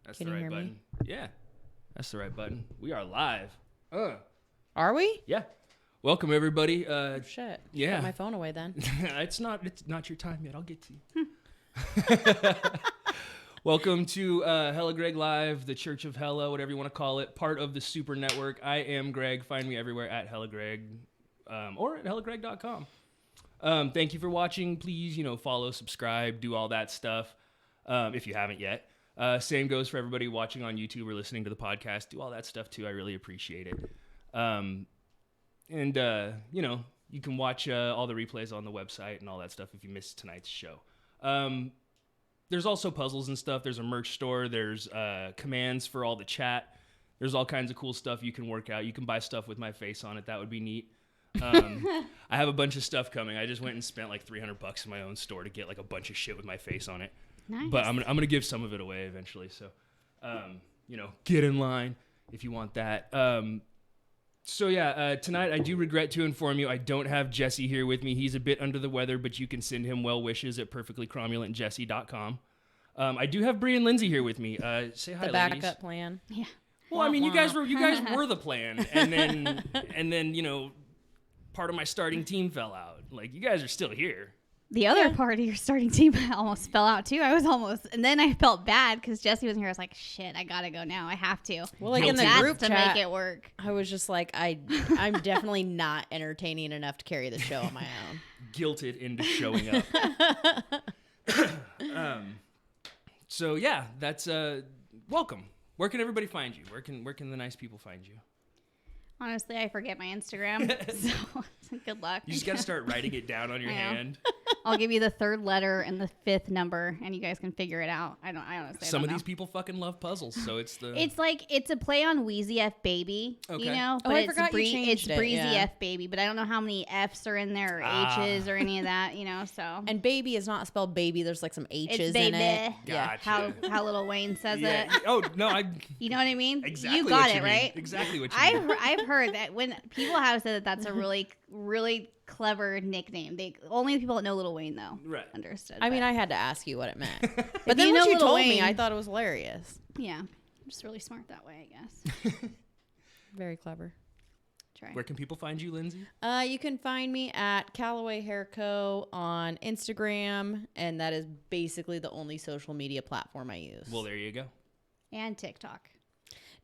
That's Can the you right hear button. me? Yeah, that's the right button. We are live. Are we? Yeah. Welcome everybody. Oh, shit. Yeah. Put my phone away then. It's not your time yet. I'll get to you. Welcome to Hella Greg Live, the Church of Hella, whatever you want to call it, part of the Super Network. I am Greg. Find me everywhere at hellagregg or at hellagregg.com. Thank you for watching. Please, follow, subscribe, do all that stuff if you haven't yet. Same goes for everybody watching on YouTube or listening to the podcast. Do all that stuff too. I really appreciate it. You can watch all the replays on the website and all that stuff if you missed tonight's show. There's also puzzles and stuff. There's a merch store. There's commands for all the chat. There's all kinds of cool stuff you can work out. You can buy stuff with my face on it. That would be neat. I have a bunch of stuff coming. I just went and spent like $300 in my own store to get like a bunch of shit with my face on it. Nice. But I'm gonna give some of it away eventually. So, get in line if you want that. Tonight I do regret to inform you I don't have Jesse here with me. He's a bit under the weather, but you can send him well wishes at perfectlycromulentjesse.com. I do have Brea and Lindsay here with me. Say hi, The ladies. backup plan. Yeah. Well, I mean, you guys were the plan, and then part of my starting team fell out. Like, you guys are still here. The other part of your starting team almost fell out too. And then I felt bad because Jesse wasn't here. I was like, shit, I gotta go now. I have to. Well, like in the That's group to chat, make it work. I was just like, I'm definitely not entertaining enough to carry the show on my own. Guilted into showing up. That's welcome. Where can everybody find you? Where can the nice people find you? Honestly, I forget my Instagram, so good luck. You just got to start writing it down on your hand. I'll give you the third letter and the fifth number, and you guys can figure it out. I honestly Some don't of know. these people fucking love puzzles, so it's the. It's a play on Wheezy F Baby, Okay. But I it's forgot you changed it's it, Breezy yeah. F Baby, but I don't know how many F's are in there or H's or any of that, So And baby is not spelled baby. There's like some H's it's in baby. it. Gotcha. How Lil Wayne says it. Oh no, You know what I mean? exactly. You got what it, mean. right? Exactly what you mean. I've heard that when people have said that that's a really, really clever nickname. Only people that know Lil Wayne though understood. I mean, but I had to ask you what it meant. But then you when know you Lil told me, Wayne- I thought it was hilarious. yeah, I'm just really smart that way, I guess. Very clever. Try. Where can people find you, Lindsay? You can find me at Callaway Hair Co. on Instagram, and that is basically the only social media platform I use. Well, there you go. And TikTok.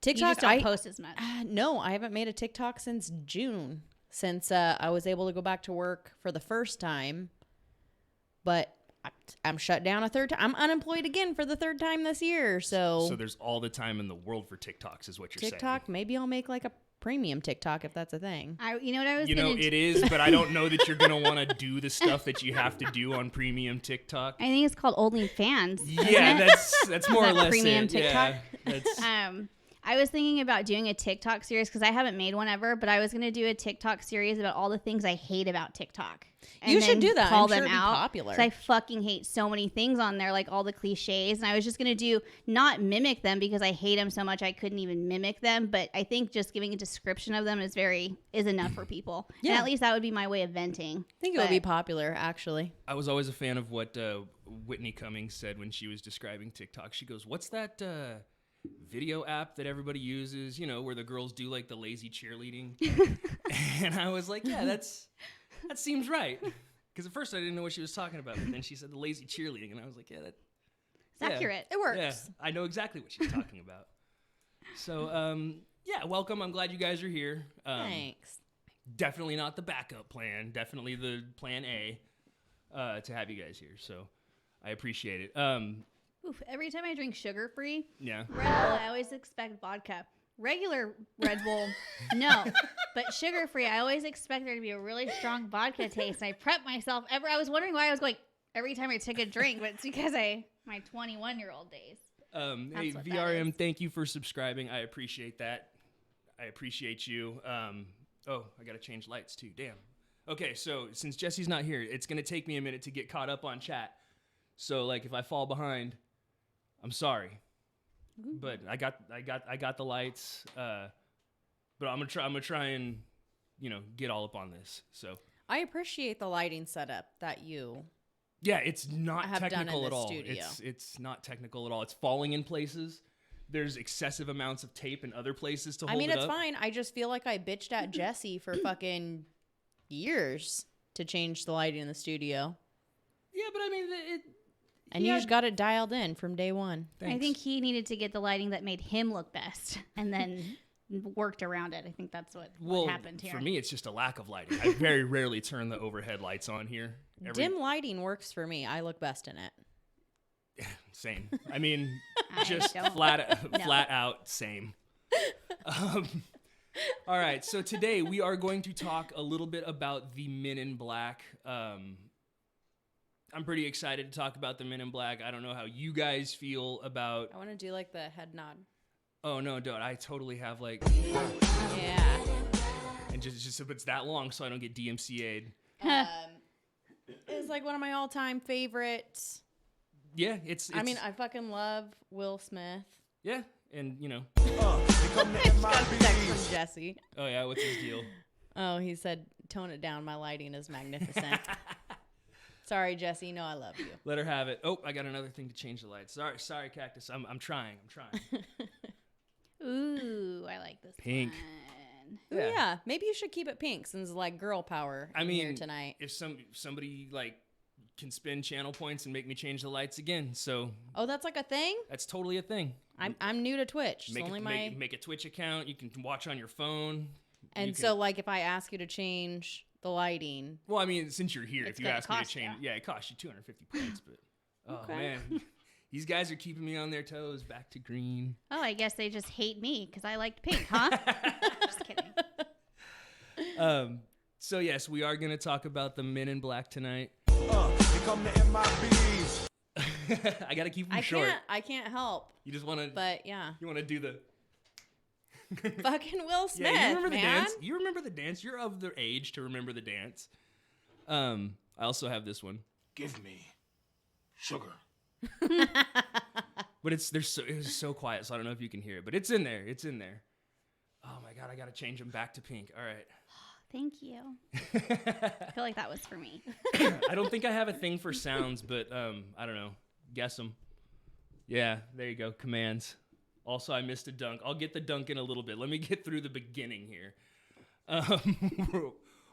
TikTok, You just don't post as much. No, I haven't made a TikTok since June, since I was able to go back to work for the first time, but I'm shut down a third time. I'm unemployed again for the third time this year, so there's all the time in the world for TikToks, is what you're TikTok, maybe I'll make like a premium TikTok if that's a thing. You know what I was It is, but I don't know that you're gonna want to do the stuff that you have to do on premium TikTok. I think it's called OnlyFans. Yeah, that's more or less premium it. TikTok? Yeah, that's, I was thinking about doing a TikTok series because I haven't made one ever, but I was going to do a TikTok series about all the things I hate about TikTok. You should do that. Call I'm sure them it'd be out. popular. 'Cause I fucking hate so many things on there, like all the cliches. And I was just going to not mimic them because I hate them so much I couldn't even mimic them. But I think just giving a description of them is enough for people. Yeah. And at least that would be my way of venting. I think it would be popular, actually. I was always a fan of what Whitney Cummings said when she was describing TikTok. She goes, "What's that video app that everybody uses? Where the girls do like the lazy cheerleading?" And I was like, "Yeah, that seems right." Because at first I didn't know what she was talking about, but then she said the lazy cheerleading, and I was like, "Yeah, It's accurate. It works. Yeah, I know exactly what she's talking about." So, welcome. I'm glad you guys are here. Thanks. Definitely not the backup plan. Definitely the plan A to have you guys here. So I appreciate it. Oof, every time I drink sugar-free Yeah. Red Bull, I always expect vodka. Regular Red Bull, no. But sugar-free, I always expect there to be a really strong vodka taste. And I prep myself. I was wondering why I was going every time I took a drink, but it's because my 21-year-old days. Hey, what that VRM, is. thank you for subscribing. I appreciate that. I appreciate you. I got to change lights too. Damn. Okay, so since Jesse's not here, it's going to take me a minute to get caught up on chat. So, if I fall behind, I'm sorry. But I got the lights. But I'm gonna try and get all up on this. So I appreciate the lighting setup that you Yeah, it's not have done in technical the at all. studio. It's not technical at all. It's falling in places. there's excessive amounts of tape in other places to hold I mean, it it's up. fine. I just feel like I bitched at Jesse for fucking years to change the lighting in the studio. Yeah, but I mean, And you just got it dialed in from day one. Thanks. I think he needed to get the lighting that made him look best and then worked around it. I think that's what happened here. For me, it's just a lack of lighting. I very rarely turn the overhead lights on here. Dim lighting works for me. I look best in it. Same. I mean, I just don't flat out same. All right. So today we are going to talk a little bit about the Men in Black. I'm pretty excited to talk about the Men in Black. I don't know how you guys feel about. I want to do like the head nod. Oh no, don't! I totally have like. Yeah. And just if it's that long, so I don't get DMCA'd. It's like one of my all-time favorites. Yeah, it's I mean, I fucking love Will Smith. yeah, and you know. Got a text from Jesse. Oh yeah, what's his deal? Oh, he said, "Tone it down. My lighting is magnificent." Sorry, Jesse. No, I love you. Let her have it. Oh, I got another thing to change the lights. Sorry, Cactus. I'm trying. Ooh, I like this Pink. one. Yeah. Maybe you should keep it pink since it's like girl power here tonight. If somebody like can spend channel points and make me change the lights again, so Oh, that's like a thing? that's totally a thing. I'm new to Twitch. It's Make only make a Twitch account. You can watch on your phone. And so like if I ask you to change the lighting, Well, I mean, since you're here, It's if you gonna ask me to cost change, you. yeah, it costs you 250 points, but oh Okay. man, these guys are keeping me on their toes. Back to green. Oh, I guess they just hate me because I liked pink, huh? Just kidding. So yes, we are going to talk about the Men in Black tonight. Here come the MIBs. I got to keep them short. I can't help. You just want to, But yeah. you want to do the. Fucking Will Smith, Yeah, you remember the man. dance? You remember the dance? You're of the age to remember the dance. I also have this one, Give me sugar. but it was so quiet, so I don't know if you can hear it, but it's in there. It's in there. Oh my god, I gotta change them back to pink. All right. Thank you. I feel like that was for me. I don't think I have a thing for sounds, but I don't know. Guess them. Yeah, there you go. Commands. Also, I missed a dunk. I'll get the dunk in a little bit. Let me get through the beginning here.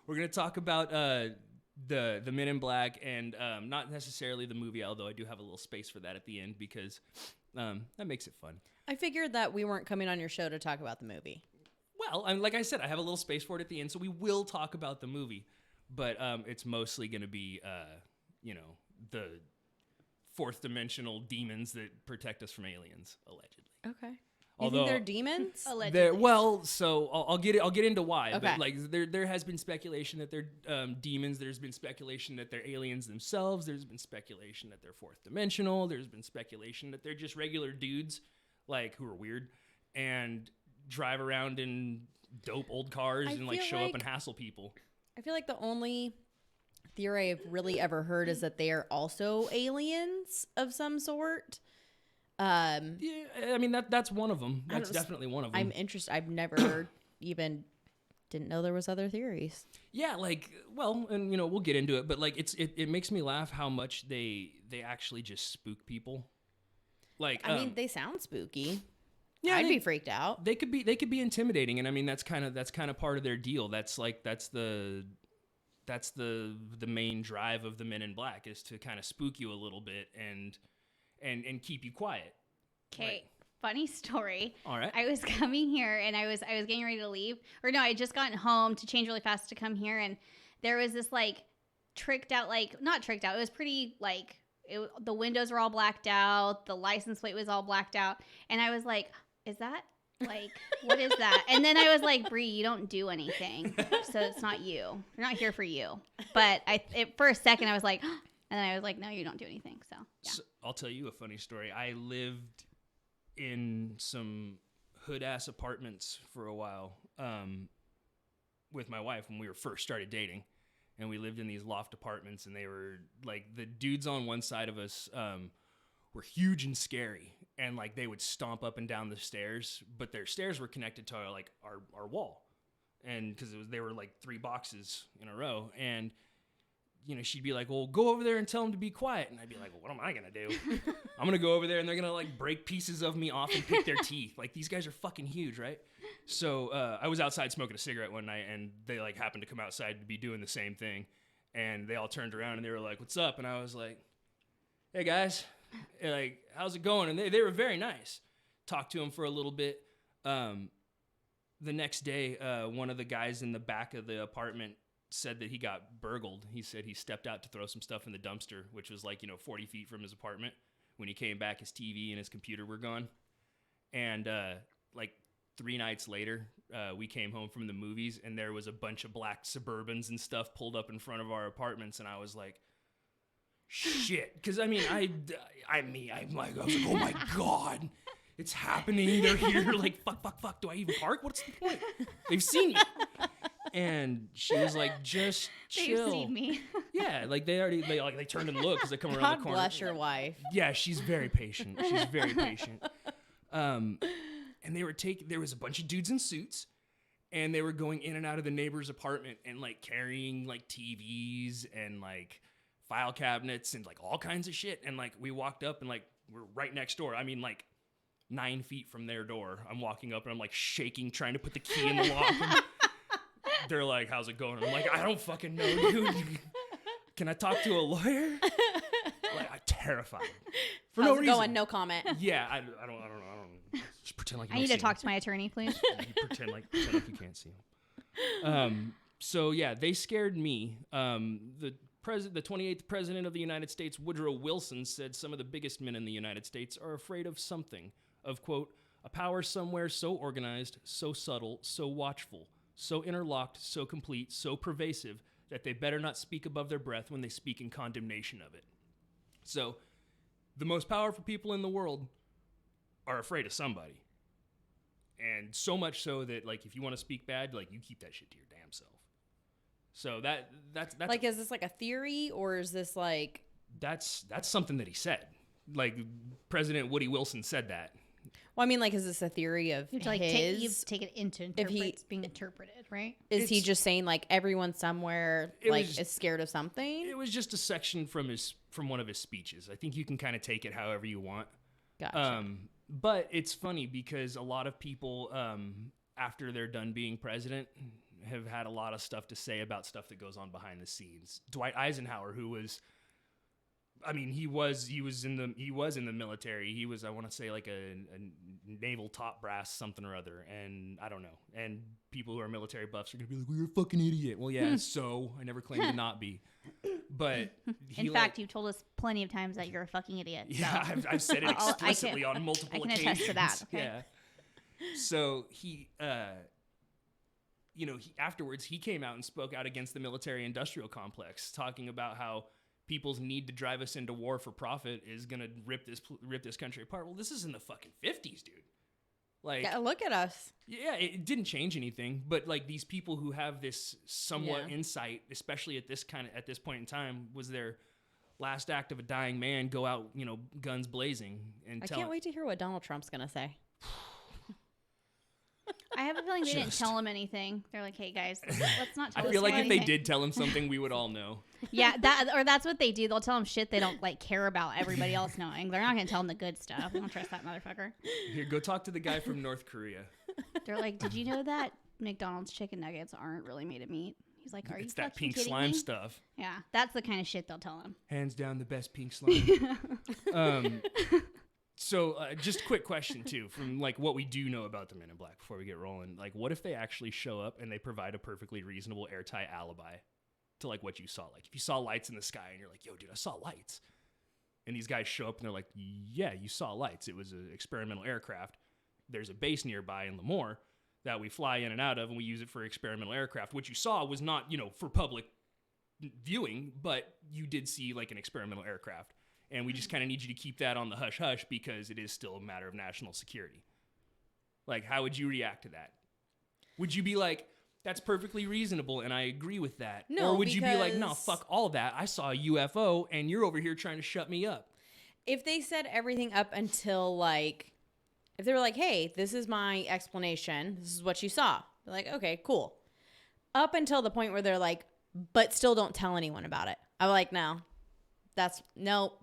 We're gonna talk about the Men in Black and not necessarily the movie, although I do have a little space for that at the end because that makes it fun. I figured that we weren't coming on your show to talk about the movie. Well, like I said, I have a little space for it at the end, so we will talk about the movie, but it's mostly going to be, the fourth dimensional demons that protect us from aliens, allegedly. Okay. Although you think they're demons? Allegedly. So I'll get into why. Okay. But like there has been speculation that they're demons. There's been speculation that they're aliens themselves. There's been speculation that they're fourth dimensional. There's been speculation that they're just regular dudes, like who are weird and drive around in dope old cars I and like feel show up like- and hassle people. I feel like the only theory I've really ever heard is that they are also aliens of some sort. Yeah, I mean that's one of them. I don't That's know, definitely one of them. I'm interested. I've never even didn't know there was other theories. Yeah, like, well, and we'll get into it, but like it makes me laugh how much they actually just spook people. Like, I mean, they sound spooky. yeah, I'd be freaked out. They could be intimidating, and I mean that's kind of part of their deal. That's the main drive of the Men in Black is to kind of spook you a little bit and keep you quiet. Okay, Right. funny story. All right. I was coming here and I was getting ready to leave. Or no, I had just gotten home to change really fast to come here, and there was this like tricked out, like not tricked out. It was pretty like the windows were all blacked out, the license plate was all blacked out, and I was like, "Is that like what is that?" And then I was like, "Bree, you don't do anything, so it's not you. We're not here for you." But for a second I was like, and then I was like, "No, you don't do anything." So yeah. So, I'll tell you a funny story. I lived in some hood-ass apartments for a while with my wife when we were first started dating. And we lived in these loft apartments, and they were, like, the dudes on one side of us were huge and scary. And, like, they would stomp up and down the stairs, but their stairs were connected to, like, our wall. And because they were, like, 3 boxes in a row. And she'd be like, well, go over there and tell them to be quiet. And I'd be like, well, what am I going to do? I'm going to go over there and they're going to like break pieces of me off and pick their teeth. Like, these guys are fucking huge, right? So I was outside smoking a cigarette one night and they like happened to come outside to be doing the same thing. And they all turned around and they were like, what's up? And I was like, hey guys, like, how's it going? And they were very nice. Talked to them for a little bit. The next day, one of the guys in the back of the apartment said that he got burgled. He said he stepped out to throw some stuff in the dumpster, which was like, 40 feet from his apartment. When he came back, his TV and his computer were gone. And like 3 nights later, we came home from the movies and there was a bunch of black Suburbans and stuff pulled up in front of our apartments. And I was like, shit. Because I was like, oh my God, it's happening. They're here. Like, fuck. Do I even park? What's the point? They've seen me. And she was like, just chill. They've seen me. Yeah, like they turned and looked because they come around the corner. God bless your wife. Yeah, she's very patient. And there was a bunch of dudes in suits, and they were going in and out of the neighbor's apartment and like carrying like TVs and like file cabinets and like all kinds of shit. And like we walked up and like we're right next door. I mean, like 9 feet from their door. I'm walking up and I'm like shaking, trying to put the key in the lock. And they're like, how's it going? And I'm like, I don't fucking know, dude. Can I talk to a lawyer? Like, I'm terrified. For How's no it reason. going? No comment. Yeah, I don't. Just pretend like you I don't need see to talk him. to my attorney, please. Pretend like you can't see him. So yeah, they scared me. The 28th president of the United States, Woodrow Wilson, said some of the biggest men in the United States are afraid of something. Of, quote, a power somewhere so organized, so subtle, so watchful, so interlocked, so complete, so pervasive, that they better not speak above their breath when they speak in condemnation of it. So, the most powerful people in the world are afraid of somebody. And so much so that, like, if you want to speak bad, like, you keep that shit to your damn self. So that's like, is this like a theory, or is this like... That's something that he said. Like, President Woody Wilson said that. Well, I mean, like, is this a theory of You have to like his? take it into it's being interpreted, right? Is he just saying like everyone somewhere is scared of something? It was just a section from one of his speeches. I think you can kind of take it however you want. Gotcha. But it's funny because a lot of people, after they're done being president, have had a lot of stuff to say about stuff that goes on behind the scenes. Dwight Eisenhower, who was, I mean, he was in the military. He was, I want to say, like a naval top brass something or other, and I don't know. And people who are military buffs are gonna be like, "Well, you're a fucking idiot." Well, yeah, so I never claimed to not be, but in fact, you've told us plenty of times that you're a fucking idiot. Yeah, So. I've said it explicitly on multiple occasions. I can attest to that. Okay? Yeah. So he afterwards he came out and spoke out against the military-industrial complex, talking about how people's need to drive us into war for profit is gonna rip this country apart. Well, this is in the fucking 50s, dude. Like, yeah, look at us. Yeah, it didn't change anything, but like these people who have this somewhat insight, especially at this point in time, was their last act of a dying man go out, guns blazing, and I can't wait to hear what Donald Trump's gonna say. I have a feeling they didn't tell him anything. They're like, "Hey guys, let's not tell I us feel like if anything." they did tell him something, we would all know. Yeah, that's what they do. They'll tell him shit they don't like care about everybody else knowing. They're not gonna tell him the good stuff. I don't trust that motherfucker. Here, go talk to the guy from North Korea. They're like, "Did you know that McDonald's chicken nuggets aren't really made of meat?" He's like, "Are you It's that fucking pink kidding slime me?" stuff. Yeah, that's the kind of shit they'll tell him. Hands down, the best pink slime. So just a quick question too, from like what we do know about the Men in Black before we get rolling. Like, what if they actually show up and they provide a perfectly reasonable, airtight alibi to like what you saw? Like, if you saw lights in the sky and you're like, "Yo, dude, I saw lights," and these guys show up and they're like, "Yeah, you saw lights. It was an experimental aircraft. There's a base nearby in Lemoore that we fly in and out of, and we use it for experimental aircraft. What you saw was not, for public viewing, but you did see like an experimental aircraft. And we just kind of need you to keep that on the hush-hush because it is still a matter of national security." Like, how would you react to that? Would you be like, "That's perfectly reasonable and I agree with that"? No, or would you be like, "No, because- fuck all that. I saw a UFO and you're over here trying to shut me up"? If they said everything up until like, if they were like, "Hey, this is my explanation. This is what you saw." They're like, "Okay, cool." Up until the point where they're like, "But still don't tell anyone about it." I'm like, no,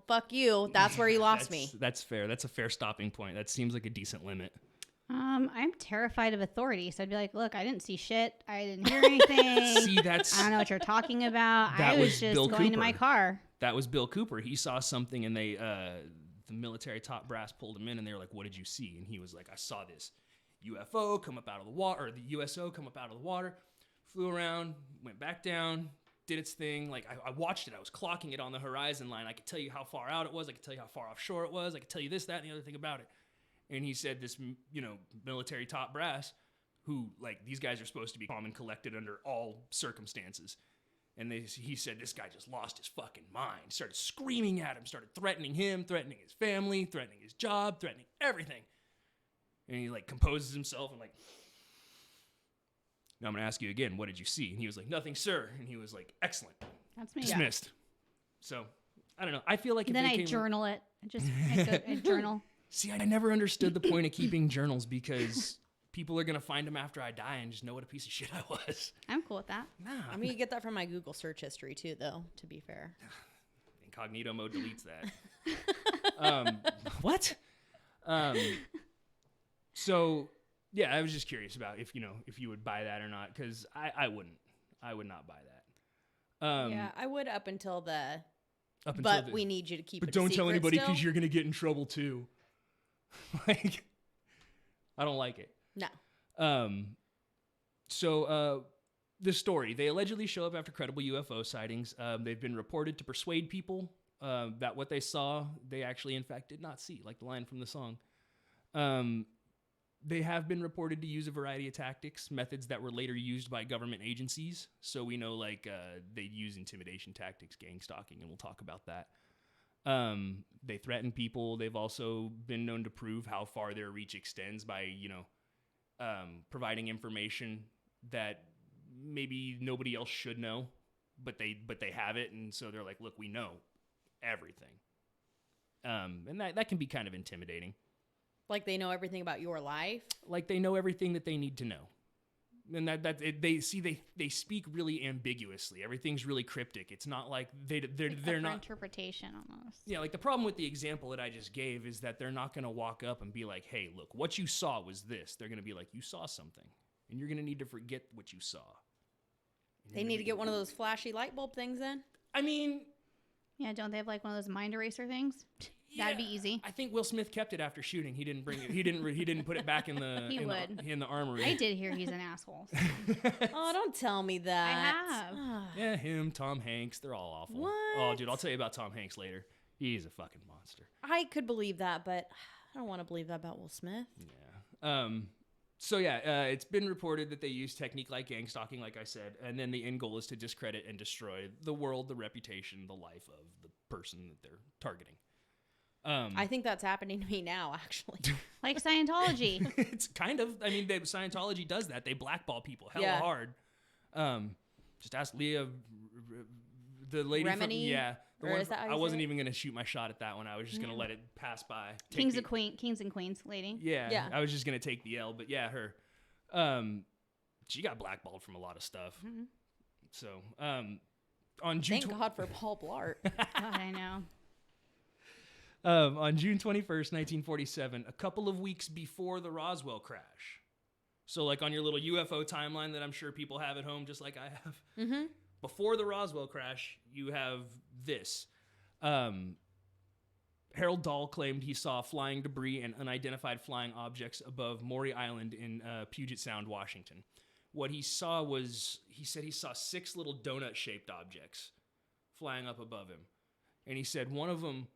fuck you. That's where you lost me. That's fair. That's a fair stopping point. That seems like a decent limit. I'm terrified of authority, so I'd be like, look, I didn't see shit. I didn't hear anything. See, that's... I don't know what you're talking about. That I was was just Bill going to my Cooper. car. That was Bill Cooper. He saw something, and they, the military top brass pulled him in, and they were like, what did you see? And he was like, I saw this UFO come up out of the water, or the USO come up out of the water, flew around, went back down, did its thing. Like, I watched it. I was clocking it on the horizon line. I could tell you how far out it was. I could tell you how far offshore it was. I could tell you this, that, and the other thing about it. And he said this, military top brass, who, like, these guys are supposed to be calm and collected under all circumstances. And he said this guy just lost his fucking mind. Started screaming at him, started threatening him, threatening his family, threatening his job, threatening everything. And he, like, composes himself and, like, now I'm going to ask you again, what did you see? And he was like, nothing, sir. And he was like, excellent. That's me. Dismissed. So, I don't know. I feel like And if then they I came... journal it. I journal. See, I never understood the point of keeping journals because people are going to find them after I die and just know what a piece of shit I was. I'm cool with that. Nah. I mean, you get that from my Google search history too, though, to be fair. Incognito mode deletes that. What? So, yeah, I was just curious about if you would buy that or not, because I wouldn't. I would not buy that. Yeah, I would up until the... Up until But we need you to keep it But a don't tell secret anybody still. because you're going to get in trouble too. Like, I don't like it. No. So the story, they allegedly show up after credible UFO sightings. They've been reported to persuade people that what they saw, they actually, in fact, did not see, like the line from the song. They have been reported to use a variety of tactics, methods that were later used by government agencies. So we know, like, they use intimidation tactics, gang stalking, and we'll talk about that. They threaten people. They've also been known to prove how far their reach extends by, providing information that maybe nobody else should know, but they have it, and so they're like, look, we know everything. And that can be kind of intimidating. Like they know everything about your life? Like they know everything that they need to know. And they speak really ambiguously. Everything's really cryptic. It's not like they're not interpretation almost. Yeah, like the problem with the example that I just gave is that they're not going to walk up and be like, "Hey, look, what you saw was this." They're going to be like, "You saw something, and you're going to need to forget what you saw." They need to get one of those flashy light bulb things then? I mean, yeah, don't they have like one of those mind eraser things? That'd be easy. I think Will Smith kept it after shooting. He didn't bring it. He didn't put it back in the in the armory. I did hear he's an asshole. Oh, don't tell me that. I have. Yeah, him, Tom Hanks, they're all awful. What? Oh, dude, I'll tell you about Tom Hanks later. He's a fucking monster. I could believe that, but I don't want to believe that about Will Smith. Yeah. So yeah, it's been reported that they use technique like gang stalking, like I said, and then the end goal is to discredit and destroy the world, the reputation, the life of the person that they're targeting. I think that's happening to me now, actually. Like Scientology. It's kind of. I mean, Scientology does that. They blackball people hella hard. Just ask Leah, the lady Remini? from Or is that how you I say wasn't it? even gonna shoot my shot at that one. I was just gonna let it pass by. Kings and Queens lady. Yeah, I was just gonna take the L, but yeah, her. She got blackballed from a lot of stuff. Mm-hmm. So, on June. Thank God for Paul Blart. God, I know. On June 21st, 1947, a couple of weeks before the Roswell crash. So, like on your little UFO timeline that I'm sure people have at home, just like I have. Mm-hmm. Before the Roswell crash, you have this. Harold Dahl claimed he saw flying debris and unidentified flying objects above Maury Island in Puget Sound, Washington. What he saw was, he said he saw 6 little donut-shaped objects flying up above him. And he said one of them,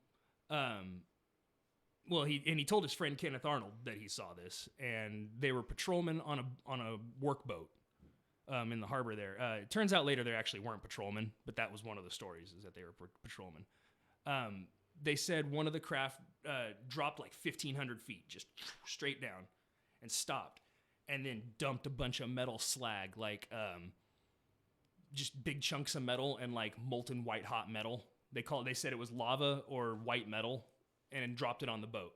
he told his friend Kenneth Arnold that he saw this, and they were patrolmen on a workboat in the harbor there. It turns out later they actually weren't patrolmen, but that was one of the stories, is that they were patrolmen. They said one of the craft dropped like 1,500 feet, just straight down, and stopped, and then dumped a bunch of metal slag, like just big chunks of metal and like molten white hot metal. They said it was lava or white metal, and dropped it on the boat.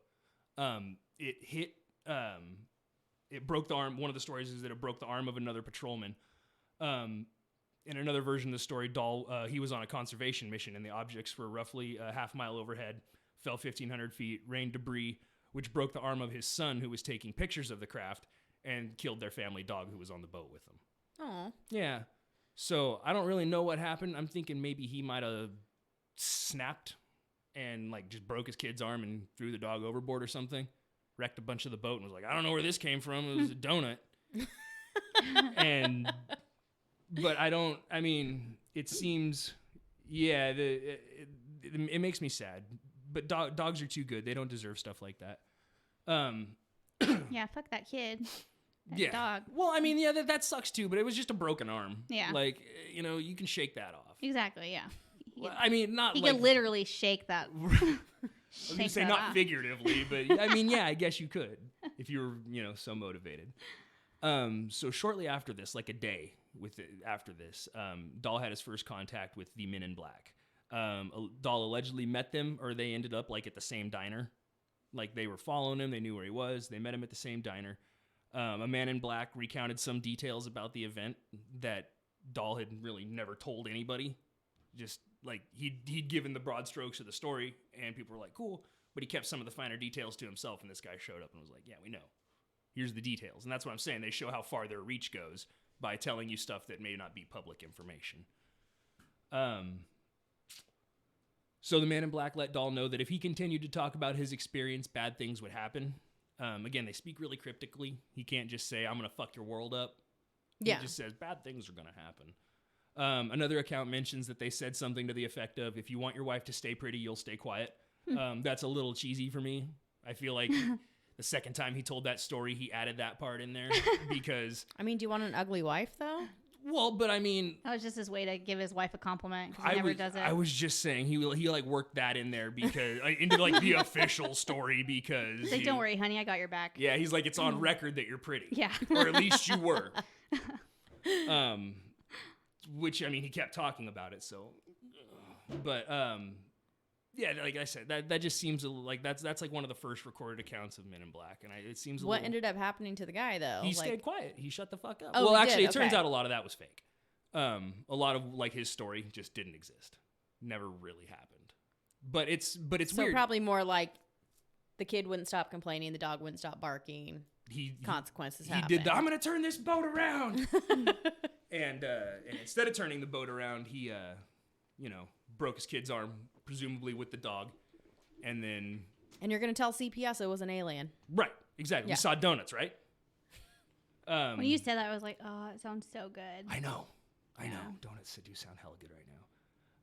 It hit. It broke the arm. One of the stories is that it broke the arm of another patrolman. In another version of the story, Dahl, he was on a conservation mission, and the objects were roughly a half mile overhead, fell 1,500 feet, rained debris, which broke the arm of his son, who was taking pictures of the craft, and killed their family dog, who was on the boat with them. Oh. Yeah. So I don't really know what happened. I'm thinking maybe he might have snapped and like just broke his kid's arm and threw the dog overboard or something. Wrecked a bunch of the boat and was like, I don't know where this came from. It was a donut. But I mean, it seems, yeah, it makes me sad. But dogs are too good. They don't deserve stuff like that. Yeah, fuck that kid. That Yeah. dog. Well, I mean, yeah, that sucks too, but it was just a broken arm. Yeah. Like, you know, you can shake that off. Exactly, yeah. Well, I mean, not He like... could literally shake that. I was going to say that not off. figuratively, but I mean, yeah, I guess you could if you were, you know, so motivated. So shortly after this, like a day after this, Dahl had his first contact with the Men in Black. Dahl allegedly met them, or they ended up like at the same diner. Like they were following him. They knew where he was. They met him at the same diner. A man in black recounted some details about the event that Dahl had really never told anybody. Just like he'd given the broad strokes of the story, and people were like, cool. But he kept some of the finer details to himself, and this guy showed up and was like, yeah, we know. Here's the details. And that's what I'm saying. They show how far their reach goes by telling you stuff that may not be public information. So the man in black let Dahl know that if he continued to talk about his experience, bad things would happen. Again, they speak really cryptically. He can't just say, I'm going to fuck your world up. Yeah. He just says, bad things are going to happen. Another account mentions that they said something to the effect of, if you want your wife to stay pretty, you'll stay quiet. That's a little cheesy for me. I feel like the second time he told that story, he added that part in there because... I mean, do you want an ugly wife, though? Well, but I mean... That was just his way to give his wife a compliment, because he never does it. I was just saying, he like worked that in there because... into like the official story because... He's like, don't worry, honey, I got your back. Yeah, he's like, it's on record that you're pretty. Yeah. Or at least you were. Which, I mean, he kept talking about it, so... But, yeah, like I said, that just seems like that's like one of the first recorded accounts of Men in Black, and it seems What ended up happening to the guy, though? He stayed quiet. He shut the fuck up. Oh, well, he actually, did? it turns Okay. out a lot of that was fake. A lot of like his story just didn't exist. Never really happened. But it's So weird. probably more like the kid wouldn't stop complaining, the dog wouldn't stop barking. Consequences he happen. did. I'm gonna turn this boat around. and instead of turning the boat around, he broke his kid's arm, presumably with the dog. And then... And you're going to tell CPS it was an alien. Right, exactly. Yeah. We saw donuts, right? When you said that, I was like, oh, it sounds so good. I know. Donuts do sound hella good right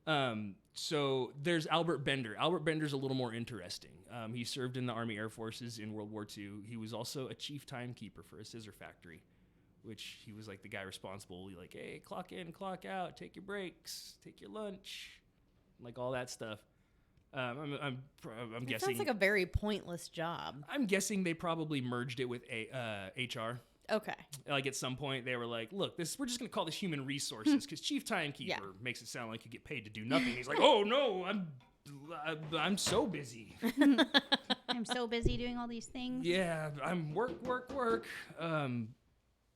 now. So there's Albert Bender. Albert Bender's a little more interesting. He served in the Army Air Forces in World War II. He was also a chief timekeeper for a scissor factory, which he was like the guy responsible. He like, hey, clock in, clock out, take your breaks, take your lunch, like all that stuff. I'm It guessing. sounds like a very pointless job. I'm guessing they probably merged it with HR. Okay. Like at some point they were like, look, we're just going to call this human resources because chief timekeeper Yeah. makes it sound like you get paid to do nothing. He's like, oh no, I'm so busy. I'm so busy doing all these things. Yeah, I'm work.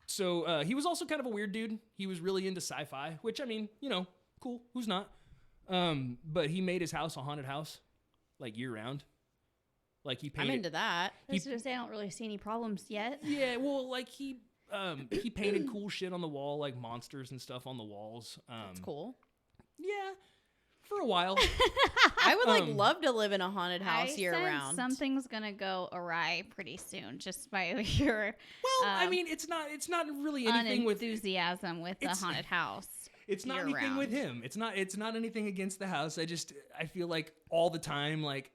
So he was also kind of a weird dude. He was really into sci-fi, which I mean, cool. Who's not? But he made his house a haunted house, like year round. Like he painted. I'm into that. I was going to say, I don't really see any problems yet. Yeah, well, like he painted cool shit on the wall, like monsters and stuff on the walls. That's cool. Yeah, for a while. I would love to live in a haunted house year round. Something's going to go awry pretty soon, just by your I mean, it's not really anything with enthusiasm with the haunted house. It's not anything year-round. with him. It's not anything against the house. I feel like all the time, like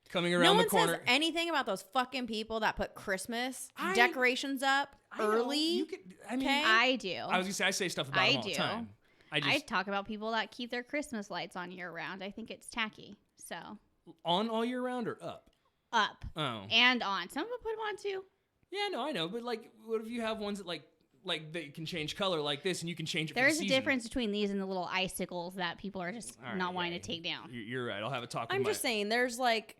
coming around No the one corner. says anything about those fucking people that put Christmas decorations up I know, early. you could, I mean, Okay. I do. I was gonna say I say stuff about them all the time. I talk about people that keep their Christmas lights on year round. I think it's tacky. So On all year round or up? up Oh. and on. Some people put them on too. Yeah, no, I know. But like, what if you have ones that like they can change color like this, and you can change it. There's for the a season? difference between these and the little icicles that people are just All right, not wanting yeah, to take down. You're right. I'll have a talk. I'm with just saying, there's like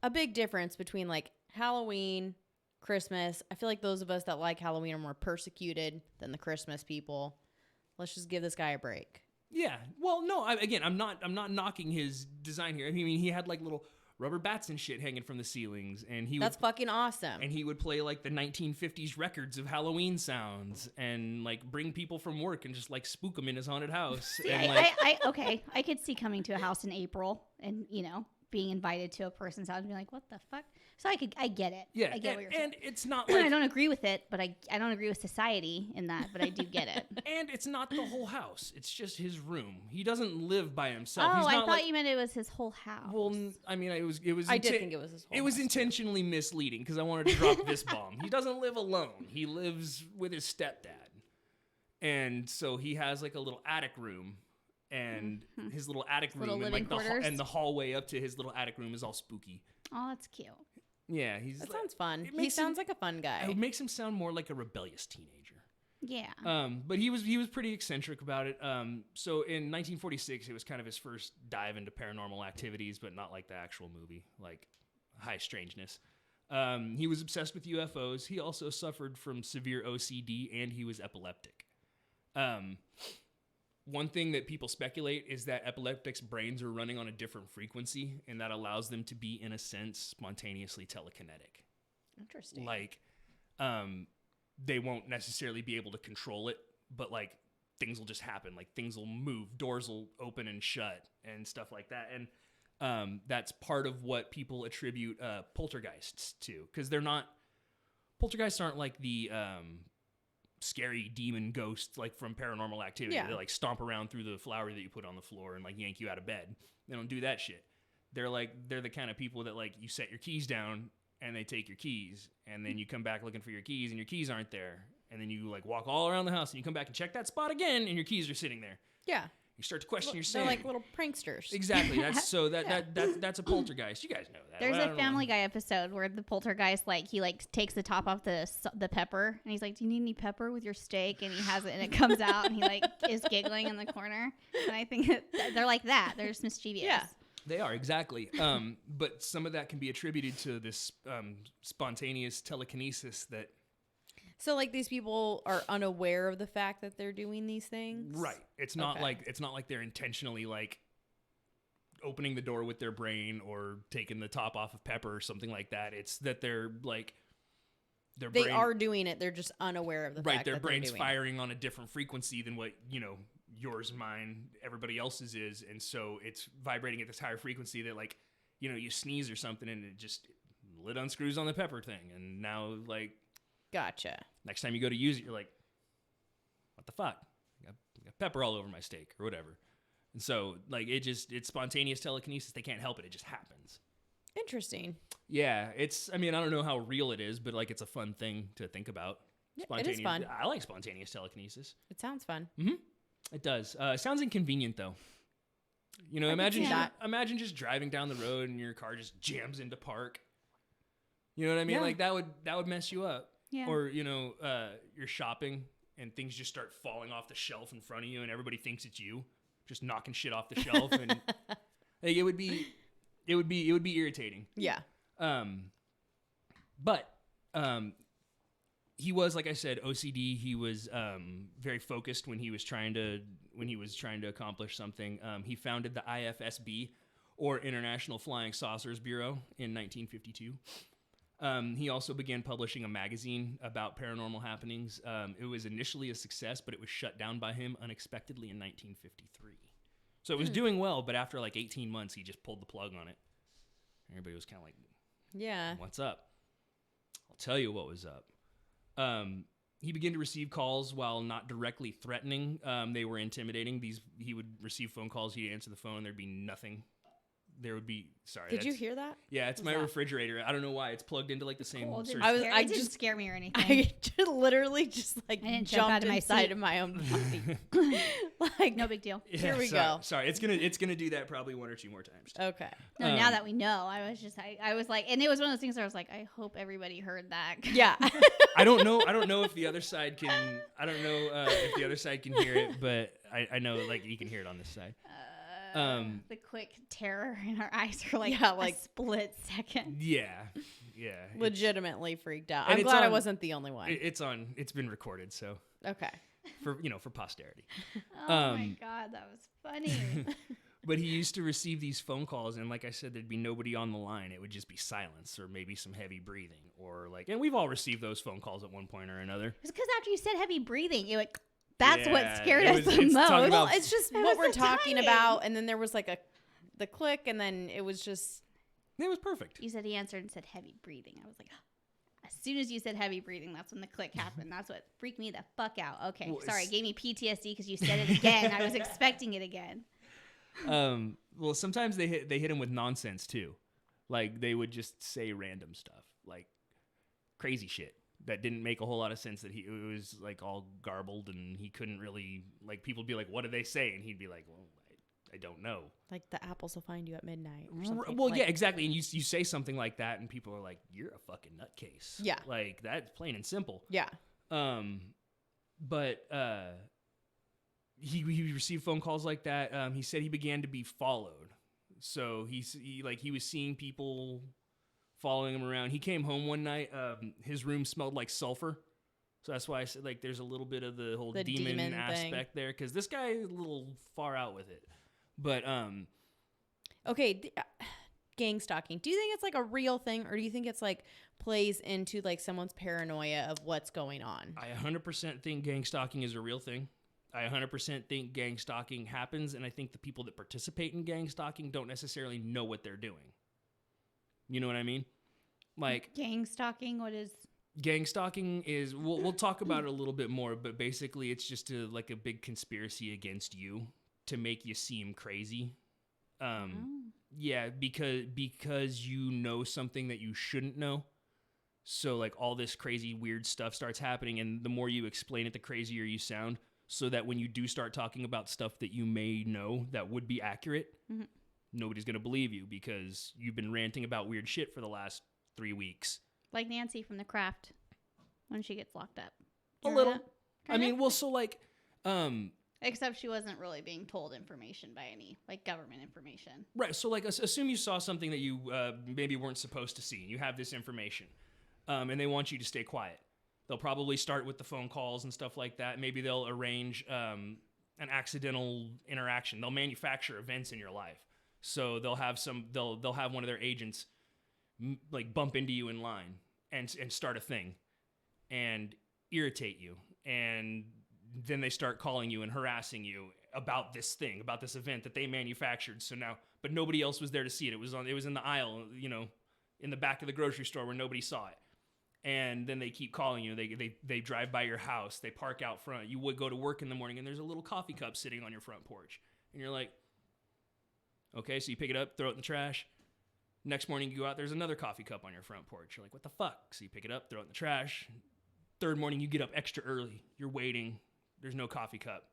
a big difference between like Halloween, Christmas. I feel like those of us that like Halloween are more persecuted than the Christmas people. let's just give this guy a break. Yeah. Well, no. I'm not knocking his design here. I mean, he had like little rubber bats and shit hanging from the ceilings, and That's fucking awesome. And he would play like the 1950s records of Halloween sounds, and like bring people from work and just like spook them in his haunted house. See, and, I could see coming to a house in April and being invited to a person's house and being like, what the fuck? So I get it. Yeah, I get what you're saying. And it's not like I don't agree with it, but I don't agree with society in that, but I do get it. And it's not the whole house. It's just his room. He doesn't live by himself. Oh, He's I not thought you meant it was his whole house. Well, I mean, it was. I did think it was his whole It was house. intentionally misleading because I wanted to drop this bomb. He doesn't live alone. He lives with his stepdad, and so he has like a little attic room, and his little attic room, Little and living like quarters. and the hallway up to his little attic room is all spooky. Oh, that's cute. Yeah, That sounds fun. it He makes sounds like a fun guy. It makes him sound more like a rebellious teenager. Yeah. But he was pretty eccentric about it. So in 1946, it was kind of his first dive into paranormal activities, but not like the actual movie, like High Strangeness. He was obsessed with UFOs. He also suffered from severe OCD, and he was epileptic. One thing that people speculate is that epileptics' brains are running on a different frequency, and that allows them to be, in a sense, spontaneously telekinetic. Interesting. Like, they won't necessarily be able to control it, but like things will just happen. Like things will move, doors will open and shut, and stuff like that. And that's part of what people attribute poltergeists to, because poltergeists aren't like the scary demon ghosts like from Paranormal Activity. Yeah. They like stomp around through the flower that you put on the floor and like yank you out of bed. They don't do that shit. They're the kind of people that like you set your keys down and they take your keys, and then you come back looking for your keys and your keys aren't there, and then you like walk all around the house and you come back and check that spot again and your keys are sitting there. Yeah. You start to question your They're sanity. like little pranksters. Exactly. That's a poltergeist. You guys know that. There's I a don't Family know. Guy episode where the poltergeist he takes the top off the pepper, and he's like, "Do you need any pepper with your steak?" And he has it, and it comes out, and he like is giggling in the corner. And I think they're like that. They're just mischievous. Yeah. They are, exactly. But some of that can be attributed to this spontaneous telekinesis that. So like these people are unaware of the fact that they're doing these things? Right. It's not Okay. like they're intentionally like opening the door with their brain or taking the top off of pepper or something like that. It's that they're like They brain, are doing it. They're just unaware of the fact their that brain's they're doing it. firing on a different frequency than what, yours, mine, everybody else's is, and so it's vibrating at this higher frequency that like, you sneeze or something and it just lid unscrews on the pepper thing, and now like Gotcha. next time you go to use it, you're like, what the fuck? I got pepper all over my steak or whatever. And so, like, it's spontaneous telekinesis. They can't help it. It just happens. Interesting. Yeah, I don't know how real it is, but, like, it's a fun thing to think about. Yeah, it is fun. I like spontaneous telekinesis. It sounds fun. It does. It sounds inconvenient, though. Imagine just driving down the road and your car just jams into park. You know what I mean? Yeah. Like, that would mess you up. Yeah. Or, you're shopping and things just start falling off the shelf in front of you and everybody thinks it's you just knocking shit off the shelf, and like, it would be irritating. Yeah. But he was, like I said, OCD. He was very focused when he was trying to accomplish something. He founded the IFSB, or International Flying Saucers Bureau, in 1952. He also began publishing a magazine about paranormal happenings. It was initially a success, but it was shut down by him unexpectedly in 1953. So it was doing well, but after like 18 months, he just pulled the plug on it. Everybody was kind of like, Yeah. what's up? I'll tell you what was up. He began to receive calls while not directly threatening. They were intimidating. He would receive phone calls. He'd answer the phone. There'd be nothing. There would be, sorry. Did you hear that? Yeah, it's my refrigerator. I don't know why. It's plugged into like the same. Cool. search- It didn't scare me or anything. I just literally just like I didn't jump out jumped of my inside seat. of my own body. Like, No big deal. Yeah, Here we sorry, go. Sorry, it's gonna do that probably one or two more times. Okay. No, now that we know, I was like, and it was one of those things where I was like, I hope everybody heard that. Yeah. I don't know if the other side can. I don't know if the other side can hear it, but I know like you can hear it on this side. The quick terror in our eyes are like, Yeah, like- a split second. Yeah. Legitimately freaked out. And I'm it's glad I on- wasn't the only one. It's on. It's been recorded, so Okay. for posterity. Oh my God, that was funny. But he used to receive these phone calls, and like I said, there'd be nobody on the line. It would just be silence, or maybe some heavy breathing, or like, and we've all received those phone calls at one point or another. It's because after you said heavy breathing, you like, that's what Yeah, scared it us was- the it's most. talking about- Well, it's just It what was we're the talking timing. about, and then there was like the click, and then it was just It was perfect. You said he answered and said heavy breathing. I was like, as soon as you said heavy breathing, that's when the click happened. That's what freaked me the fuck out. Okay, Well, sorry, it's- it gave me PTSD because you said it again. I was expecting it again. Well, sometimes they hit him with nonsense too. Like they would just say random stuff, like crazy shit that didn't make a whole lot of sense. That it was like all garbled, and he couldn't really, like, people would be like, "What did they say?" And he'd be like, "Well, I don't know." like the apples will find you at midnight. Or something. Well, Like, yeah, exactly. And you say something like that, and people are like, "You're a fucking nutcase." Yeah. like that's plain and simple. yeah. But he received phone calls like that. He said he began to be followed. So he was seeing people following him around. He came home one night. His room smelled like sulfur. So that's why I said, like, there's a little bit of the whole The demon demon aspect there, because this guy is a little far out with it. But Okay, gang stalking. Do you think it's like a real thing, or do you think it's like plays into like someone's paranoia of what's going on? I 100% think gang stalking is a real thing. I 100% think gang stalking happens, and I think the people that participate in gang stalking don't necessarily know what they're doing. You know what I mean? Like, Gang stalking, what is... gang stalking is, we'll talk about it a little bit more, but basically it's just like a big conspiracy against you to make you seem crazy. Yeah, because you know something that you shouldn't know. So like all this crazy weird stuff starts happening, and the more you explain it, the crazier you sound, so that when you do start talking about stuff that you may know that would be accurate, nobody's going to believe you because you've been ranting about weird shit for the last 3 weeks. Like Nancy from The Craft when she gets locked up. A You little. remember that? I mean, Kinda? well, so like, Except she wasn't really being told information by any, like, government information. right. So like, assume you saw something that you maybe weren't supposed to see. You have this information, and they want you to stay quiet. They'll probably start with the phone calls and stuff like that. Maybe they'll arrange an accidental interaction. They'll manufacture events in your life. So they'll have they'll have one of their agents like bump into you in line and start a thing and irritate you, and then they start calling you and harassing you about this thing, about this event that they manufactured. So now, but nobody else was there to see it. It was in the aisle, in the back of the grocery store where nobody saw it. And then they keep calling you. They drive by your house. They park out front. You would go to work in the morning, and there's a little coffee cup sitting on your front porch. And you're like, okay, so you pick it up, throw it in the trash. Next morning you go out, there's another coffee cup on your front porch. You're like, what the fuck? So you pick it up, throw it in the trash. Third morning you get up extra early. You're waiting. There's no coffee cup.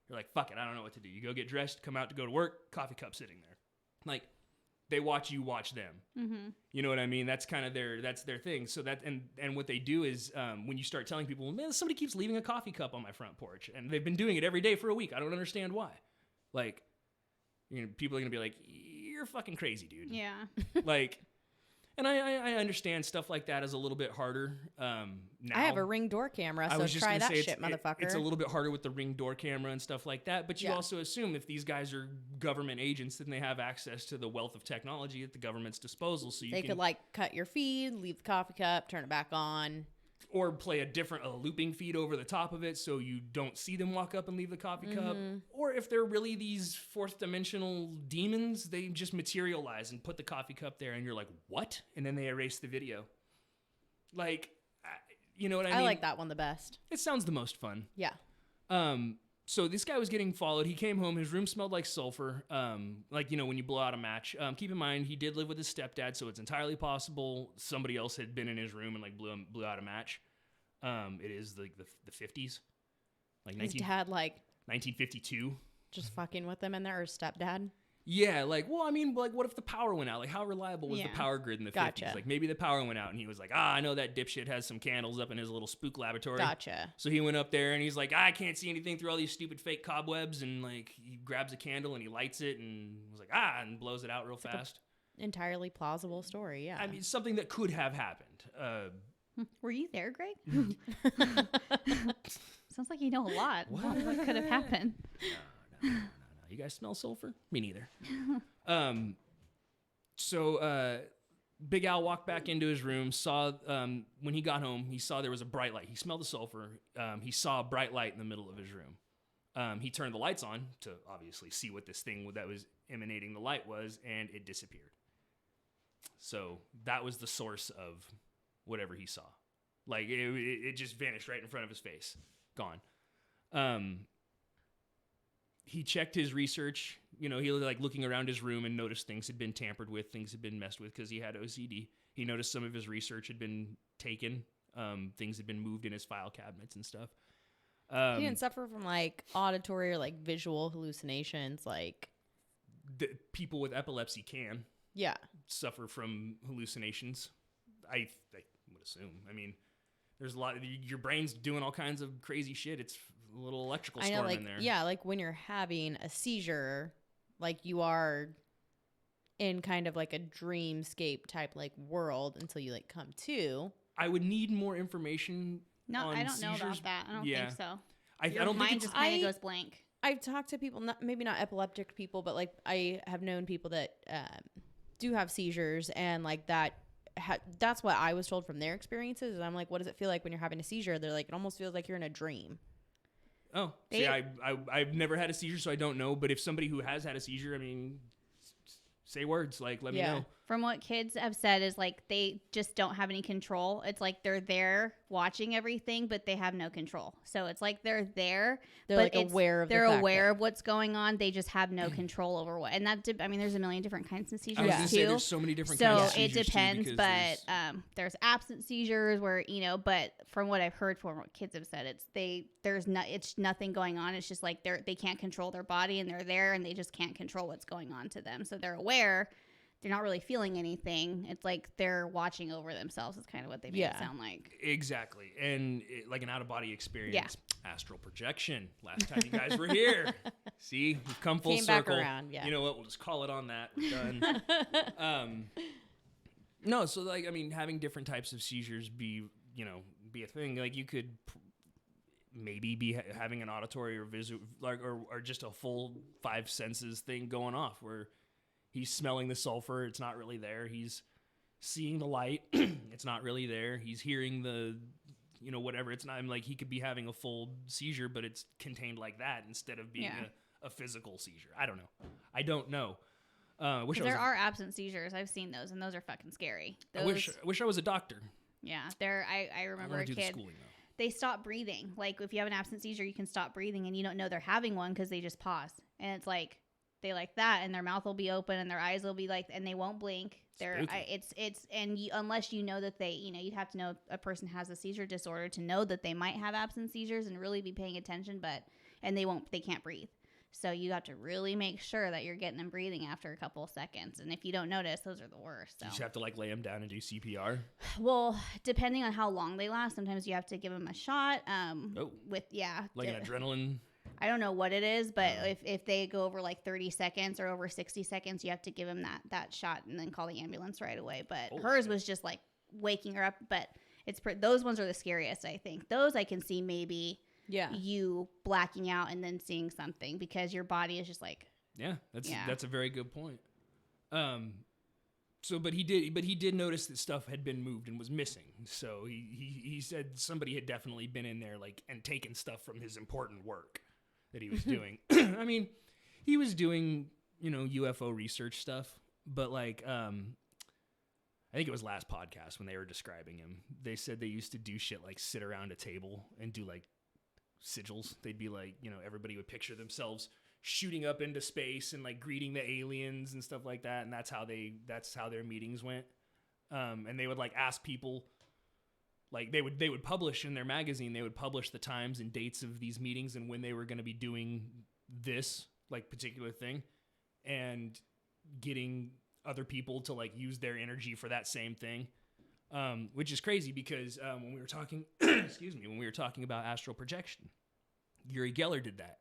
You're like, fuck it, I don't know what to do. You go get dressed, come out to go to work, coffee cup sitting there. Like, they watch you watch them. Mm-hmm. You know what I mean? That's kind of their thing. So that, and what they do is when you start telling people, man, somebody keeps leaving a coffee cup on my front porch, and they've been doing it every day for a week. I don't understand why. Like, people are gonna be like, you're fucking crazy, dude. Yeah. Like, and I understand stuff like that is a little bit harder. Now I have a Ring door camera, I so was just try gonna that say shit, motherfucker. It's a little bit harder with the Ring door camera and stuff like that. But you Yeah. also assume if these guys are government agents, then they have access to the wealth of technology at the government's disposal. So They could like cut your feed, leave the coffee cup, turn it back on. or play a looping feed over the top of it so you don't see them walk up and leave the coffee cup. Or if they're really these fourth dimensional demons, they just materialize and put the coffee cup there, and you're like, what? And then they erase the video. Like, you know what I mean? I like that one the best. It sounds the most fun. Yeah. So this guy was getting followed. He came home. His room smelled like sulfur, like, when you blow out a match. Keep in mind, he did live with his stepdad, so it's entirely possible somebody else had been in his room and like blew out a match. It is like the 50s, like His dad like 1952. just fucking with them in there, or stepdad. Yeah, like, well, I mean, like, what if the power went out? Like, how reliable was the Yeah. power grid in the Gotcha. 50s? Like, maybe the power went out, and he was like, I know that dipshit has some candles up in his little spook laboratory. Gotcha. So he went up there, and he's like, I can't see anything through all these stupid fake cobwebs, and, like, he grabs a candle, and he lights it, and was like, and blows it out real fast. Entirely plausible story. Yeah. I mean, something that could have happened. Were you there, Greg? Sounds Sounds like you know a lot. What? What could have happened? No. You guys smell sulfur? Me neither. So Big Al walked back into his room, saw, when he got home, he saw there was a bright light. He smelled the sulfur. He saw a bright light in the middle of his room. He turned the lights on to obviously see what this thing that was emanating the light was, and it disappeared. So that was the source of whatever he saw. Like, it just vanished right in front of his face. Gone. He checked his research. You know, he was like looking around his room and noticed things had been tampered with, things had been messed with because he had OCD. He noticed some of his research had been taken. Things had been moved in his file cabinets and stuff. He didn't suffer from like auditory or like visual hallucinations. Like People with epilepsy can yeah, suffer from hallucinations. I would assume. I mean, there's a lot of your brain's doing all kinds of crazy shit. It's a little electrical storm like, in there. Yeah, like when you're having a seizure, like you are in kind of like a dreamscape type like world until you like come to. I would need more information. No, on I don't know seizures. about that. I don't think so. I Your don't think mind it's just kind of goes blank. I've talked to people, maybe not epileptic people, but like I have known people that do have seizures, and like that's what I was told from their experiences. And I'm like, what does it feel like when you're having a seizure? They're like, it almost feels like you're in a dream. Oh, see, I've never had a seizure, so I don't know. But if somebody who has had a seizure, I mean, say words, like, let me know. From what kids have said is like they just don't have any control. It's like they're there watching everything, but they have no control. So it's like they're there. They're but like aware of they're the fact aware that- of what's going on. They just have no control over what. And that, I mean, there's a million different kinds of I seizures was gonna too. say there's so many different So kinds of it seizures too, depends, because but there's absent seizures where, you know, but from what I've heard from what kids have said, it's nothing going on. It's just like they can't control their body, and they're there and they just can't control what's going on to them. So they're aware. They're not really feeling anything. It's like they're watching over themselves is kind of what they make it sound like. Exactly. And like an out-of-body experience. Yeah. Astral projection. Last time you guys were here. See? We've come full Came circle. back around, yeah. You know what? We'll just call it on that. We're done. No, so like, I mean, having different types of seizures be a thing. Like you could maybe be having an auditory or visual, like, or just a full five senses thing going off where he's smelling the sulfur. It's not really there. He's seeing the light. It's not really there. He's hearing the, whatever. It's not, I'm like, he could be having a full seizure, but it's contained like that instead of being a physical seizure. I don't know. There are absent seizures. I've seen those, and those are fucking scary. I wish I was a doctor. Yeah. I remember a do the kid. schooling, though. They stop breathing. Like if you have an absent seizure, you can stop breathing, and you don't know they're having one because they just pause. And it's like, they like that, and their mouth will be open and their eyes will be like, and they won't blink. Unless you know that they, you'd have to know a person has a seizure disorder to know that they might have absent seizures and really be paying attention, and they can't breathe. So you have to really make sure that you're getting them breathing after a couple of seconds. And if you don't notice, those are the worst. So. You just have to like lay them down and do CPR. Well, depending on how long they last, sometimes you have to give them a shot. Like an adrenaline. I don't know what it is, but if they go over like 30 seconds or over 60 seconds, you have to give them that shot and then call the ambulance right away. But hers was just like waking her up. But those ones are the scariest, I think. Those I can see maybe you blacking out and then seeing something because your body is just like. Yeah, that's a very good point. But he did notice that stuff had been moved and was missing. So he said somebody had definitely been in there like and taken stuff from his important work that he was doing. I mean, he was doing, UFO research stuff, but like, I think it was last podcast when they were describing him, they said they used to do shit like sit around a table and do like sigils. They'd be like, everybody would picture themselves shooting up into space and like greeting the aliens and stuff like that. And that's how their meetings went. And they would like ask people, like they would publish in their magazine, they would publish the times and dates of these meetings and when they were going to be doing this like particular thing and getting other people to like use their energy for that same thing. Which is crazy because when we were talking, when we were talking about astral projection, Uri Geller did that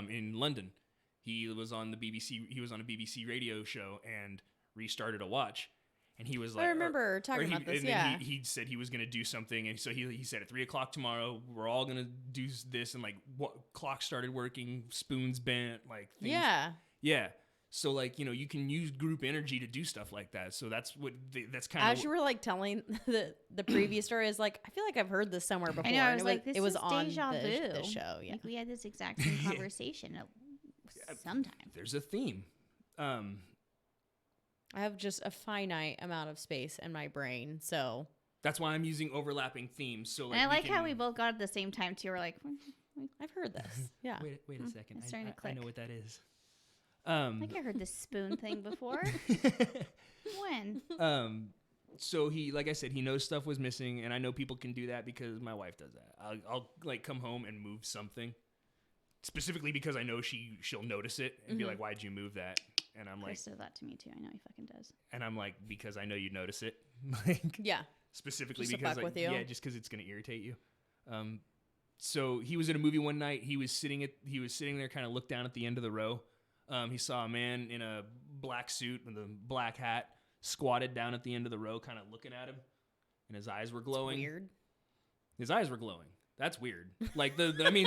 in London. He was on the BBC. He was on a BBC radio show and restarted a watch, And he was like, I remember talking about this. And Yeah. then he said he was going to do something. And so he said at 3:00 tomorrow, we're all going to do this. And like what clock started working, spoons bent, like things. Yeah. Yeah. So like, you can use group energy to do stuff like that. So that's that's kind of. As you were like telling the previous story, is like, I feel like I've heard this somewhere before. I know. I was and like, this it was is on deja vu. the show. Yeah. Like we had this exact same conversation sometime. There's a theme. I have just a finite amount of space in my brain, so That's why I'm using overlapping themes. So like, And I like how we both got at the same time too. We're like, I've heard this. Yeah. Wait a second. It's starting to I click. know what that is. like I heard this spoon thing before. When? So he, like I said, he knows stuff was missing, and I know people can do that because my wife does that. I'll like come home and move something, specifically because I know she'll notice it and be like, "Why'd you move that?" And I'm like, Chris does that to me too. I know he fucking does. and I'm like, because I know you notice it, like Yeah. specifically Just to because fuck with you. yeah, just because it's gonna irritate you. So he was at a movie one night. He was sitting there, kind of looked down at the end of the row. He saw a man in a black suit with a black hat squatted down at the end of the row, kind of looking at him, and his eyes were glowing. Weird. His eyes were glowing. That's weird. Like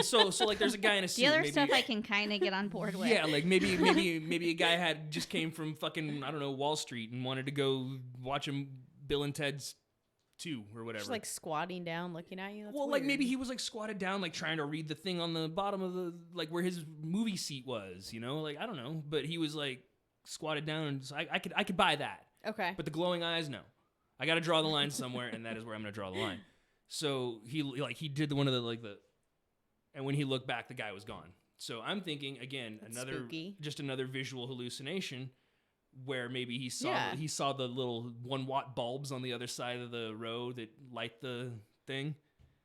so like there's a guy in a suit. The other maybe, stuff I can kind of get on board with. yeah, like maybe a guy just came from fucking, I don't know, Wall Street and wanted to go watch him Bill and Ted's 2 or whatever. Just like squatting down, looking at you. That's well, weird. like maybe he was like squatted down, like trying to read the thing on the bottom of the, like where his movie seat was, like I don't know, but he was like squatted down, and so I could buy that. Okay. But the glowing eyes, no. I got to draw the line somewhere, and that is where I'm going to draw the line. So he did one of the, and when he looked back, the guy was gone. So I'm thinking again, That's spooky. just another visual hallucination, where maybe he Yeah. saw the little 1-watt bulbs on the other side of the row that light the thing.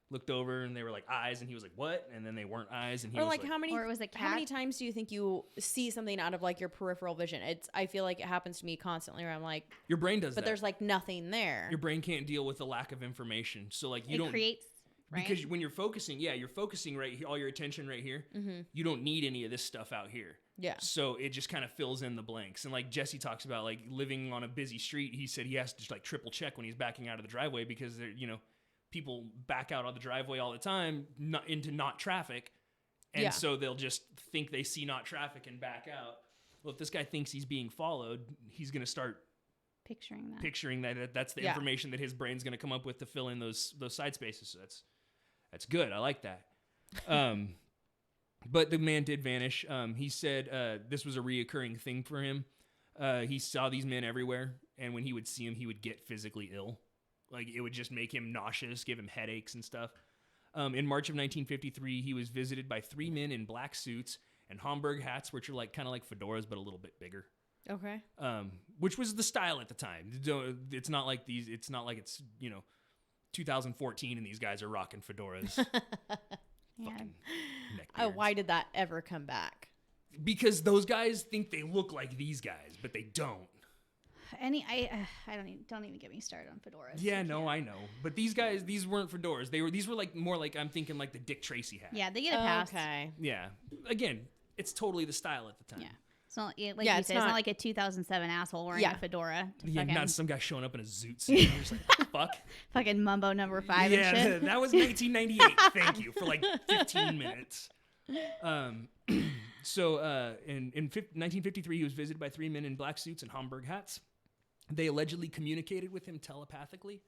Looked over and they were like eyes, and he was like, "What?" And then they weren't eyes, and he Or was like like, how many? Or it was a How many cat. times do you think you see something out of like your peripheral vision? I feel like it happens to me constantly, where I'm like, your brain does but that. there's like nothing there. Your brain can't deal with the lack of information. So like you It don't creates, right? because when you're focusing right here, all your attention right here. You don't need any of this stuff out here. Yeah. So it just kind of fills in the blanks. And like Jesse talks about, like living on a busy street, he said he has to like triple check when he's backing out of the driveway because they're, people back out on the driveway all the time, into not traffic. And Yeah. so they'll just think they see not traffic and back out. Well, if this guy thinks he's being followed, he's going to start picturing that. that's the Yeah. information that his brain's going to come up with to fill in those side spaces. So that's good. I like that. But the man did vanish. He said this was a reoccurring thing for him. He saw these men everywhere, and when he would see them, he would get physically ill. Like it would just make him nauseous, give him headaches and stuff. In March of 1953, he was visited by 3 men in black suits and Homburg hats, which are like kind of like fedoras but a little bit bigger. Okay. Which was the style at the time. It's not like it's 2014 and these guys are rocking fedoras. Yeah. Fucking neckbeards. Why did that ever come back? Because those guys think they look like these guys, but they don't. I don't even get me started on fedoras. Yeah, no, I know. But these guys, these weren't fedoras. These were like more like, I'm thinking like the Dick Tracy hat. Yeah, they get a pass. Okay. Yeah. Again, it's totally the style at the time. Yeah. It's not like Yeah, you said, it's it's not not- like a 2007 asshole wearing Yeah. a fedora. To Yeah, fucking, not some guy showing up in a zoot suit. You're just like, what the fuck? fucking Mumbo number 5 Yeah, and shit. that was 1998. Thank you for like 15 minutes. So in 1953, he was visited by 3 men in black suits and Homburg hats. They allegedly communicated with him telepathically.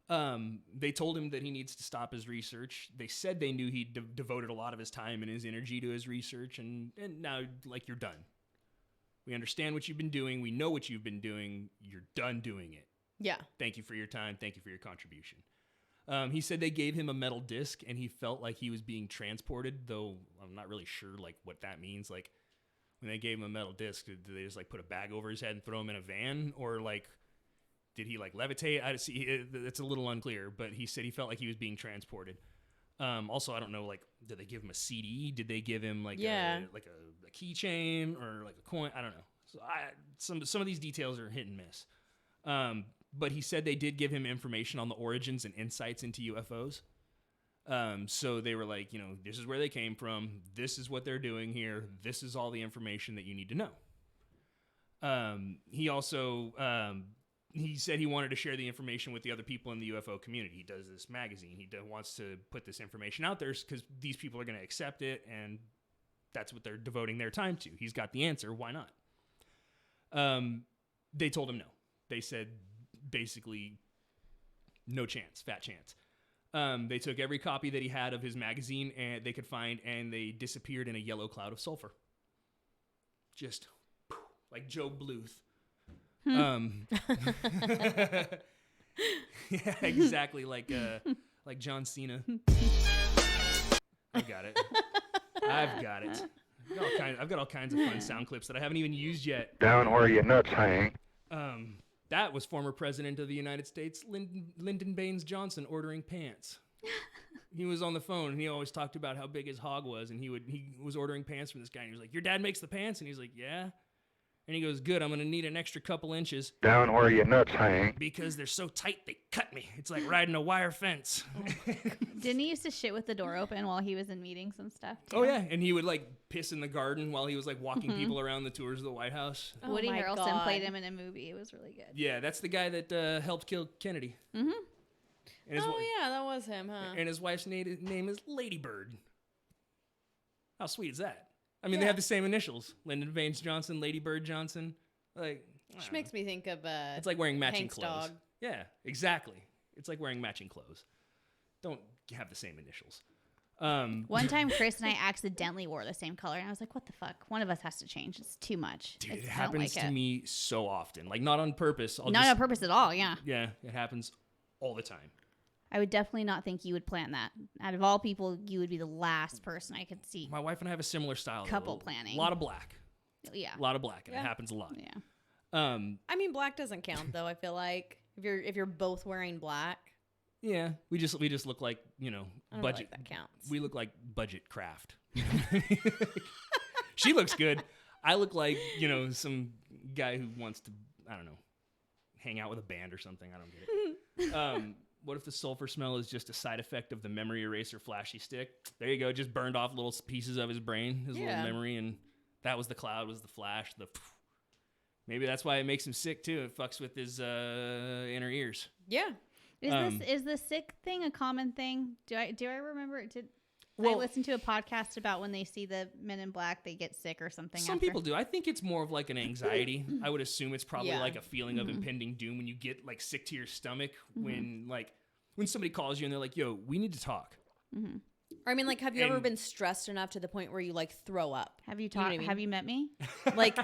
They told him that he needs to stop his research. They said they knew he devoted a lot of his time and his energy to his research, and now, like, you're done. We understand what you've been doing. We know what you've been doing. You're done doing it. Yeah. Thank you for your time. Thank you for your contribution. He said they gave him a metal disc, and he felt like he was being transported, though I'm not really sure, like, what that means. Like, when they gave him a metal disc, did they just, like, put a bag over his head and throw him in a van? Or, like, did he, like, levitate? It's a little unclear, but he said he felt like he was being transported. Also, I don't know, like, did they give him a CD? Did they give him, like, a keychain or, like, a coin? I don't know. So some of these details are hit and miss. But he said they did give him information on the origins and insights into UFOs. So they were like, this is where they came from. This is what they're doing here. This is all the information that you need to know. He also he said he wanted to share the information with the other people in the UFO community. He does this magazine. He wants to put this information out there because these people are going to accept it, and that's what they're devoting their time to. He's got the answer. Why not? They told him no. They said basically no chance, fat chance. They took every copy that he had of his magazine and they could find, and they disappeared in a yellow cloud of sulfur. Just like Joe Bluth. Yeah, exactly. Like John Cena. I've got it. I've got all kinds of fun sound clips that I haven't even used yet. Down where your nuts hang. That was former President of the United States, Lyndon Baines Johnson, ordering pants. He was on the phone, and he always talked about how big his hog was, and he was ordering pants from this guy, and he was like, "Your dad makes the pants?" And he's like, "Yeah." And he goes, "Good, I'm going to need an extra couple inches." Down where your nuts hang. Because they're so tight, they cut me. It's like riding a wire fence. Didn't he used to shit with the door open while he was in meetings and stuff, too? Oh, yeah. And he would, like, piss in the garden while he was, like, walking people around the tours of the White House. Oh Woody my Harrelson God. played him in a movie. It was really good. Yeah, that's the guy that helped kill Kennedy. Mm-hmm. Yeah, that was him, huh? And his wife's name is Lady Bird. How sweet is that? I mean, they have the same initials. Lyndon Baines Johnson, Lady Bird Johnson. Like, Which makes me think of it's like wearing matching Hank's clothes. dog. Yeah, exactly. It's like wearing matching clothes. Don't have the same initials. One time, Chris and I accidentally wore the same color, and I was like, what the fuck? One of us has to change. It's too much. Dude, I it don't happens like to it. me so often. Like, not on purpose. Not on purpose at all, yeah. Yeah, it happens all the time. I would definitely not think you would plan that. Out of all people, you would be the last person I could see. My wife and I have a similar style. Couple though. planning. A lot of black. Yeah. A lot of black, and Yeah. it happens a lot. Yeah. I mean, black doesn't count though. I feel like if you're both wearing black, Yeah, we just look like, you know, I don't budget. know if that counts. We look like budget craft. She looks good. I look like, you know, some guy who wants to, I don't know, hang out with a band or something. I don't get it. What if the sulfur smell is just a side effect of the memory eraser flashy stick? There you go. Just burned off little pieces of his brain, his little memory, and that was the cloud, was the flash. Maybe that's why it makes him sick too. It fucks with his inner ears. Yeah. Is the sick thing a common thing? Do I remember? I Well- listened to a podcast about when they see the Men in Black, they get sick or something. Some people do. I think it's more of like an anxiety. I would assume it's probably Yeah. like a feeling of impending doom when you get like sick to your stomach when somebody calls you and they're like, "Yo, we need to talk." Or I mean, like, have you ever And- been stressed enough to the point where you like throw up? Have you You know what talked? I mean? Have you met me? Like,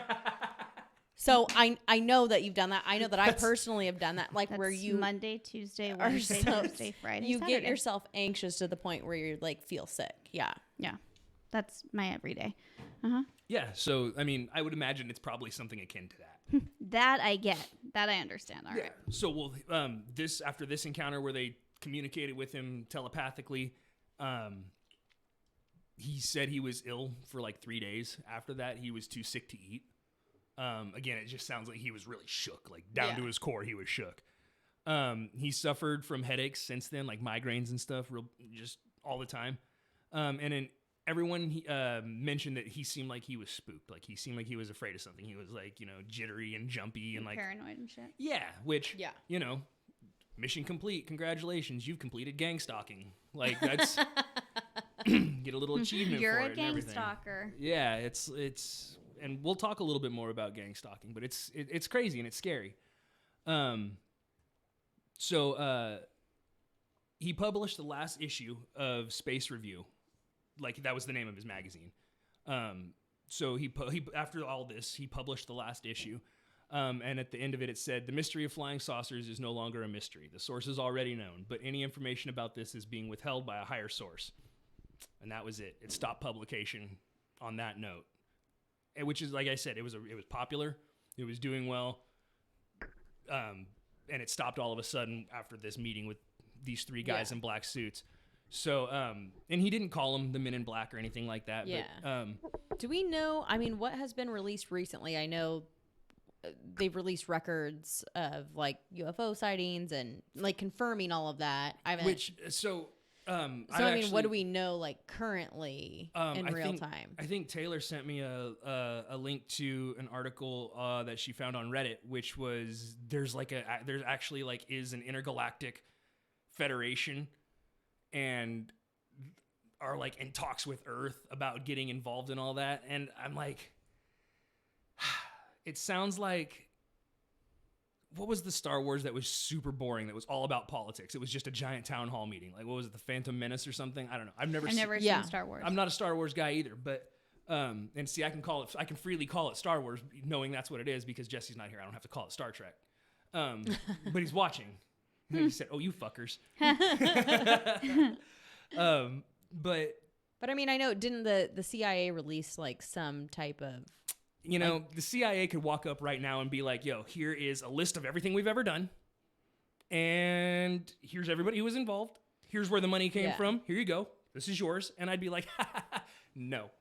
so I know that you've done that. I know that I That's- personally have done that. Like That's where you Monday, Tuesday, are Wednesday, so- Thursday, Friday, you Saturday. get yourself anxious to the point where you're like feel sick. Yeah. Yeah, that's my everyday. Yeah. So I mean, I would imagine it's probably something akin to that. That I get. That I understand. All right. So well, after this encounter where they communicated with him telepathically, he said he was ill for like 3 days. After that, he was too sick to eat. Again, it just sounds like he was really shook, like down to his core. He was shook. He suffered from headaches since then, like migraines and stuff, just all the time. And everyone mentioned that he seemed like he was spooked. Like he seemed like he was afraid of something. He was like, you know, jittery and jumpy and like Paranoid and shit. yeah, which Yeah. you know, mission complete. Congratulations, you've completed gang stalking. Like that's get a little achievement You're for a it and gang everything. stalker. Yeah, it's and we'll talk a little bit more about gang stalking, but it's crazy and it's scary. So he published the last issue of Space Review, like that was the name of his magazine. So he after all this, he published the last issue. And at the end of it, it said, "The mystery of flying saucers is no longer a mystery. The source is already known, but any information about this is being withheld by a higher source." And that was it. It stopped publication on that note. And which is, like I said, it was popular. It was doing well. And it stopped all of a sudden after this meeting with these three guys in black suits. So, and he didn't call them the Men in Black or anything like that. Yeah. But, Do we know? I mean, what has been released recently? I know they've released records of like UFO sightings and like confirming all of that. I haven't. which, so, what do we know like currently in real time? I think Taylor sent me a link to an article that she found on Reddit, which was there's actually like is an intergalactic federation and are like in talks with Earth about getting involved in all that. And I'm like, it sounds like, what was the Star Wars that was super boring, that was all about politics? It was just a giant town hall meeting. Like, what was it, the Phantom Menace or something? I don't know. I've never seen Star Wars. I'm not a Star Wars guy either, but and see, I can freely call it Star Wars, knowing that's what it is because Jesse's not here. I don't have to call it Star Trek. But he's watching. And he said, "Oh, you fuckers." But I mean, I know, didn't the CIA release like some type of... You know, the CIA could walk up right now and be like, yo, here is a list of everything we've ever done. And here's everybody who was involved. Here's where the money came from. Here you go. This is yours. And I'd be like, no.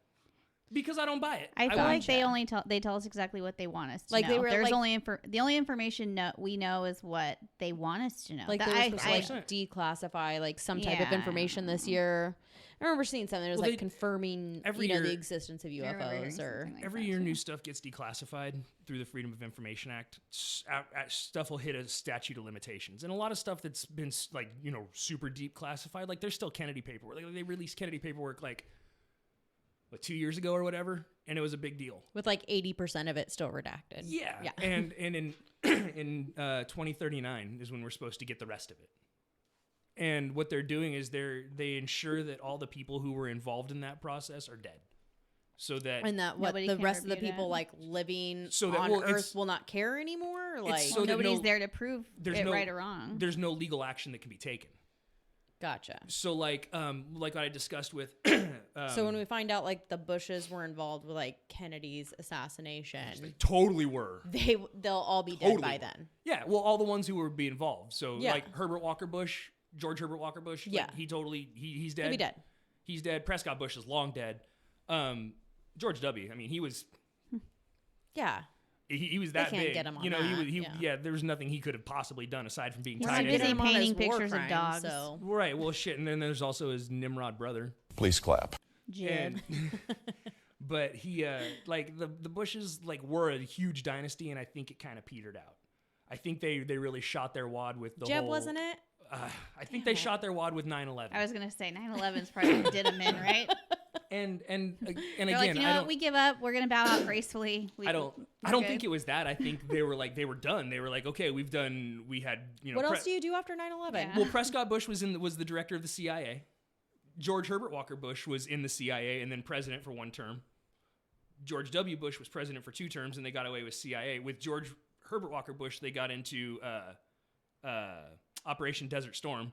Because I don't buy it. I feel like they tell us exactly what they want us to know. They were the only information we know is what they want us to know. Like they were supposed to declassify like some type of information this year. I remember seeing something that was like confirming the existence of UFOs every year new stuff gets declassified through the Freedom of Information Act. Stuff will hit a statute of limitations. And a lot of stuff that's been like, super deep classified, like there's still Kennedy paperwork. Like they released Kennedy paperwork like 2 years ago or whatever, and it was a big deal. With like 80% of it still redacted. Yeah. And in 2039 is when we're supposed to get the rest of it. And what they're doing is they ensure that all the people who were involved in that process are dead. So that the rest of the people like living on Earth will not care anymore. Like so nobody's there to prove it right or wrong. There's no legal action that can be taken. Gotcha. So like what I discussed with so when we find out like the Bushes were involved with like Kennedy's assassination, they totally were. They'll all be dead by then. Yeah, well, all the ones who would be involved. So like George Herbert Walker Bush. Yeah, like, he's dead. He'll be dead. He's dead. Prescott Bush is long dead. George W. I mean, he was. Yeah. He was that big. Get him on there was nothing he could have possibly done aside from being tied in. Busy painting pictures of dogs. So. Right. Well, shit. And then there's also his Nimrod brother. Please clap. Jed. But he, like the Bushes, like were a huge dynasty, and I think it kind of petered out. I think they really shot their wad with the Jeb, wasn't it? I think they shot their wad with 9/11. I was gonna say 9/11's probably did them in, right? And They're again, like, you know what? We give up. We're gonna bow out gracefully. I don't think it was that. I think they were done. They were like, okay, we had. What else do you do after 9/11? Yeah. Well, Prescott Bush was the director of the CIA. George Herbert Walker Bush was in the CIA and then president for one term. George W. Bush was president for 2 terms, and they got away with CIA. With George Herbert Walker Bush, they got into Operation Desert Storm.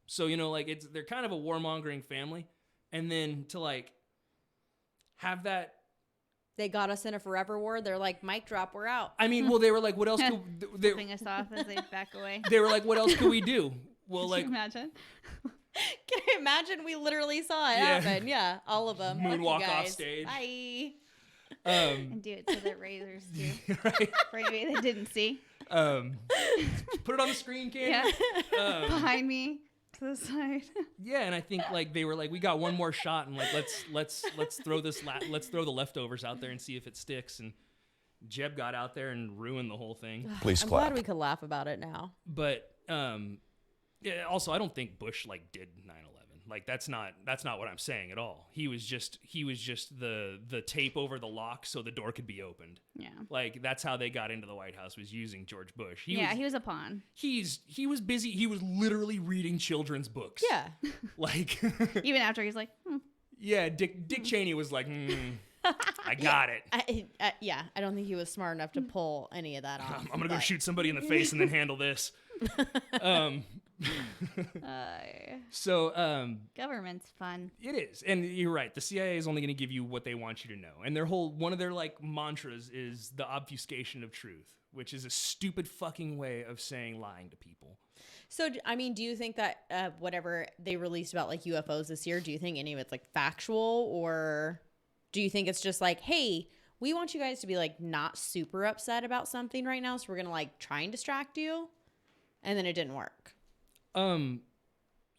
So they're kind of a warmongering family. And then to like have that, they got us in a forever war. They're like, mic drop, we're out. I mean, well, they were like, what else? Flipping us off as they back away. They were like, what else could we do? Well, Can you imagine? Can you imagine? We literally saw it happen. Yeah, all of them. Moonwalk off stage. Bye. And do it to the razors too. Right. For anybody that didn't see. Put it on the screen, Candy. Yeah. Behind me. To the side. Yeah, and I think like they were like, we got one more shot, and like let's throw let's throw the leftovers out there and see if it sticks. And Jeb got out there and ruined the whole thing. Please I'm clap. glad we could laugh about it now. But yeah, also I don't think Bush like did 9/11. Like that's not what I'm saying at all. He was just the tape over the lock so the door could be opened. Yeah. Like that's how they got into the White House, was using George Bush. He was a pawn. He was busy. He was literally reading children's books. Yeah. Like even after he's like, Yeah, Dick Cheney was like, I got it. I don't think he was smart enough to pull any of that off. I'm gonna go shoot somebody in the face and then handle this. So government's fun. It is, and you're right. The CIA is only going to give you what they want you to know, and one of their like mantras is the obfuscation of truth, which is a stupid fucking way of saying lying to people. So, I mean, do you think that whatever they released about like UFOs this year, do you think any of it's like factual, or do you think it's just like, hey, we want you guys to be like not super upset about something right now, so we're gonna like try and distract you, and then it didn't work?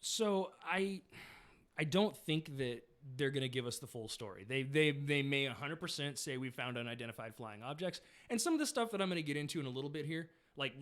So I don't think that they're going to give us the full story. They may 100% say we found unidentified flying objects, and some of the stuff that I'm going to get into in a little bit here, like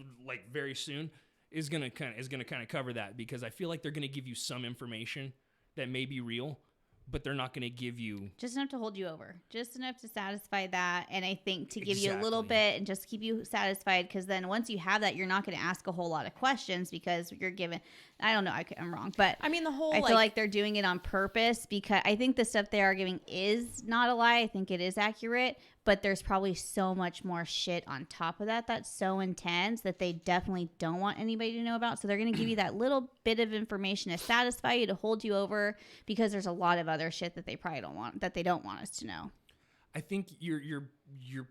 very soon, is going to kind of cover that, because I feel like they're going to give you some information that may be real, but they're not going to give you just enough to hold you over, just enough to satisfy that. And I think to give you a little bit and just keep you satisfied, because then once you have that, you're not going to ask a whole lot of questions, because you're given, I don't know, I'm wrong, but I mean, the whole, I feel like they're doing it on purpose, because I think the stuff they are giving is not a lie. I think it is accurate, but there's probably so much more shit on top of that that's so intense that they definitely don't want anybody to know about. So they're going to give you that little bit of information to satisfy you, to hold you over, because there's a lot of other shit that they probably don't want, that they don't want us to know. I think you're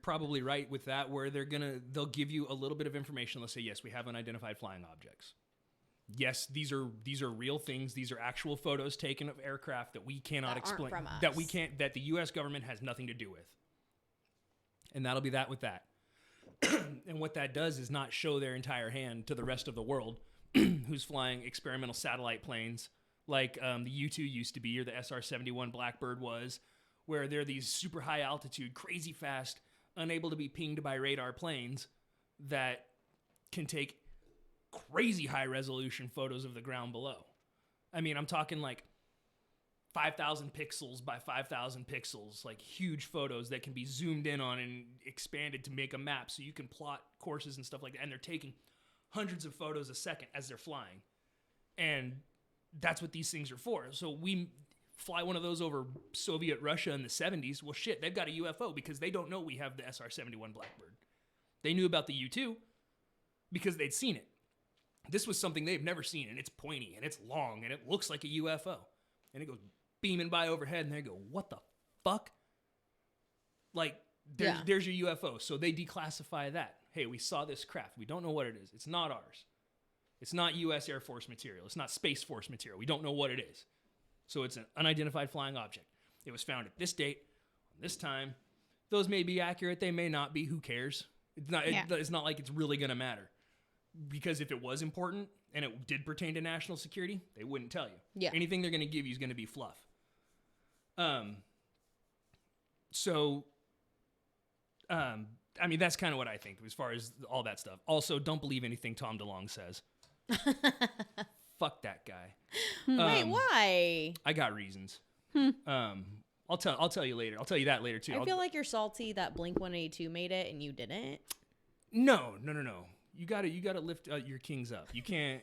probably right with that, where they'll give you a little bit of information. They'll say, yes, we have unidentified flying objects. Yes, these are real things. These are actual photos taken of aircraft that we cannot explain, that the U.S. government has nothing to do with. And that'll be that with that. And what that does is not show their entire hand to the rest of the world who's flying experimental satellite planes like the U-2 used to be, or the SR-71 Blackbird was, where they're these super high altitude, crazy fast, unable to be pinged by radar planes that can take crazy high resolution photos of the ground below. I mean, I'm talking like 5,000 pixels by 5,000 pixels, like huge photos that can be zoomed in on and expanded to make a map so you can plot courses and stuff like that. And they're taking hundreds of photos a second as they're flying. And that's what these things are for. So we fly one of those over Soviet Russia in the 70s. Well, shit, they've got a UFO because they don't know we have the SR-71 Blackbird. They knew about the U-2 because they'd seen it. This was something they've never seen, and it's pointy, and it's long, and it looks like a UFO. And it goes beaming by overhead, and they go, what the fuck? Like, there's your UFO. So they declassify that. Hey, we saw this craft. We don't know what it is. It's not ours. It's not U.S. Air Force material. It's not Space Force material. We don't know what it is. So it's an unidentified flying object. It was found at this date, on this time. Those may be accurate. They may not be. Who cares? It's not like it's really going to matter. Because if it was important and it did pertain to national security, they wouldn't tell you. Yeah. Anything they're going to give you is going to be fluff. I mean, that's kind of what I think as far as all that stuff. Also, don't believe anything Tom DeLonge says. Fuck that guy. Wait, why? I got reasons. I'll tell you later. I'll tell you that later too. I feel like you're salty that Blink-182 made it and you didn't. No. You gotta lift your kings up. You can't.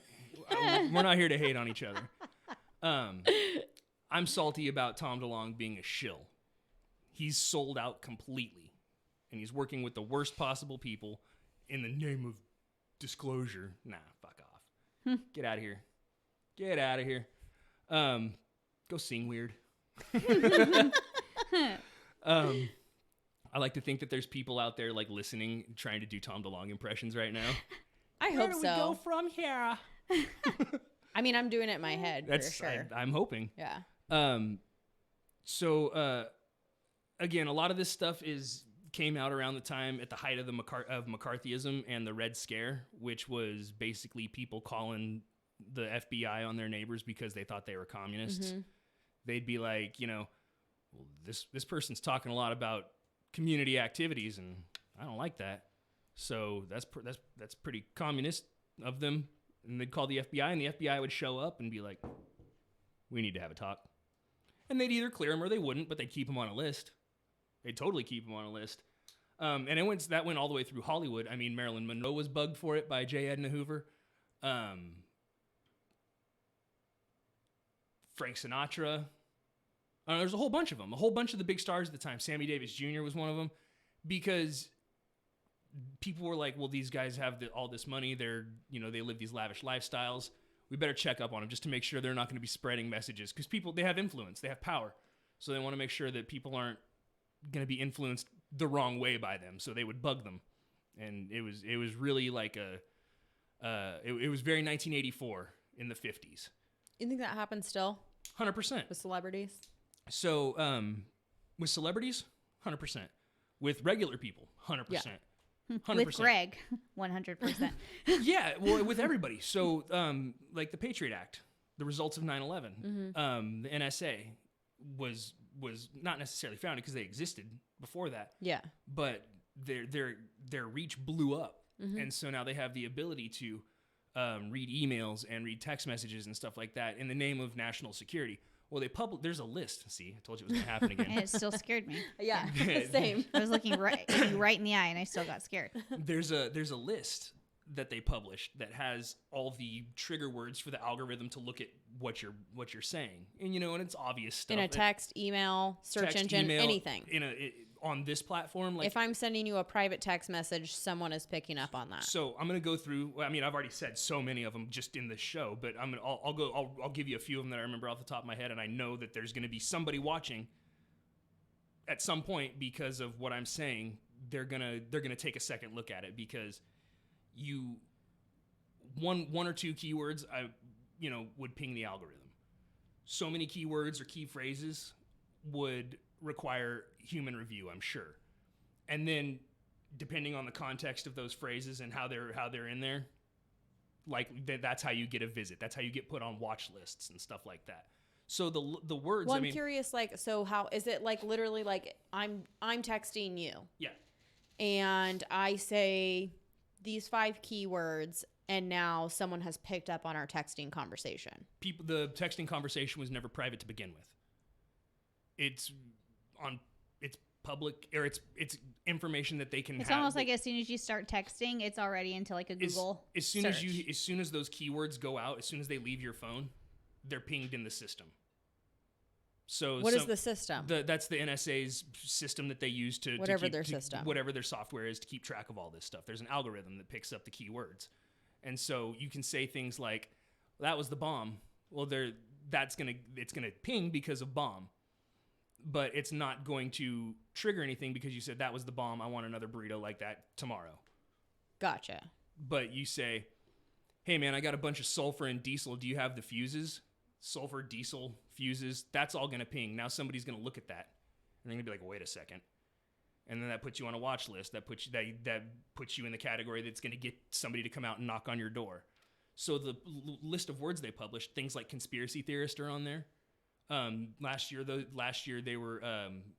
We're not here to hate on each other. I'm salty about Tom DeLonge being a shill. He's sold out completely, and he's working with the worst possible people in the name of disclosure. Nah, fuck off. Get out of here. Get out of here. Go sing weird. I like to think that there's people out there like listening, trying to do Tom DeLonge impressions right now. I hope so. Where do we go from here? I mean, I'm doing it in my head for sure. I'm hoping. Yeah. So again, a lot of this stuff came out around the time at the height of of McCarthyism and the Red Scare, which was basically people calling the FBI on their neighbors because they thought they were communists. Mm-hmm. They'd be like, well, this person's talking a lot about community activities, and I don't like that. So that's pretty communist of them. And they'd call the FBI, and the FBI would show up and be like, we need to have a talk. And they'd either clear him or they wouldn't, but they'd keep him on a list. They'd totally keep him on a list. And that went all the way through Hollywood. I mean, Marilyn Monroe was bugged for it by J. Edna Hoover. Frank Sinatra. There's a whole bunch of them. A whole bunch of the big stars at the time. Sammy Davis Jr. was one of them. Because people were like, well, these guys have all this money. They live these lavish lifestyles. We better check up on them just to make sure they're not going to be spreading messages. Because they have influence. They have power. So they want to make sure that people aren't going to be influenced the wrong way by them. So they would bug them. And it was really like it was very 1984 in the 50s. You think that happens still? 100%. With celebrities? So with celebrities, 100%. With regular people, 100%. Yeah. 100%. With Greg, 100%. Yeah, well, with everybody. So, like the Patriot Act, the results of 9/11. The NSA was not necessarily founded because they existed before that. Yeah. But their reach blew up, and so now they have the ability to read emails and read text messages and stuff like that in the name of national security. Well, there's a list. See, I told you it was going to happen again. And it still scared me. Yeah. Same. I was looking right in the eye, and I still got scared. There's a list that they published that has all the trigger words for the algorithm to look at what you're saying, and and it's obvious stuff In a text, email, search engine, email, anything. On this platform, like if I'm sending you a private text message, someone is picking up on that. So I'm gonna go through. I mean, I've already said so many of them just in the show, but I'll give you a few of them that I remember off the top of my head, and I know that there's gonna be somebody watching at some point because of what I'm saying. They're gonna take a second look at it because one or two keywords would ping the algorithm. So many keywords or key phrases would require human review, I'm sure. And then depending on the context of those phrases and how they're in there, like that's how you get a visit. That's how you get put on watch lists and stuff like that. So the words, Well, I'm curious, like, so how is it, like, literally, like, I'm texting you. Yeah. And I say these 5 keywords, and now someone has picked up on our texting conversation. The texting conversation was never private to begin with. It's public, or it's information that they can It's have. almost like as soon as you start texting, it's already into like a Google as soon search. as soon as those keywords go out, as soon as they leave your phone, they're pinged in the system. So What is the system? That's the NSA's system that they use to Whatever keep, their system. whatever their software is to keep track of all this stuff. There's an algorithm that picks up the keywords, and so you can say things like, "That was the bomb." Well, it's gonna ping because of bomb, but it's not going to trigger anything because you said that was the bomb. I want another burrito like that tomorrow. Gotcha. But you say, "Hey man, I got a bunch of sulfur and diesel. Do you have the fuses?" Sulfur, diesel, fuses, that's all going to ping. Now somebody's going to look at that, and they're going to be like, wait a second. And then that puts you on a watch list. That puts you in the category that's going to get somebody to come out and knock on your door. So the list of words they published, things like conspiracy theorist are on there. Last year they were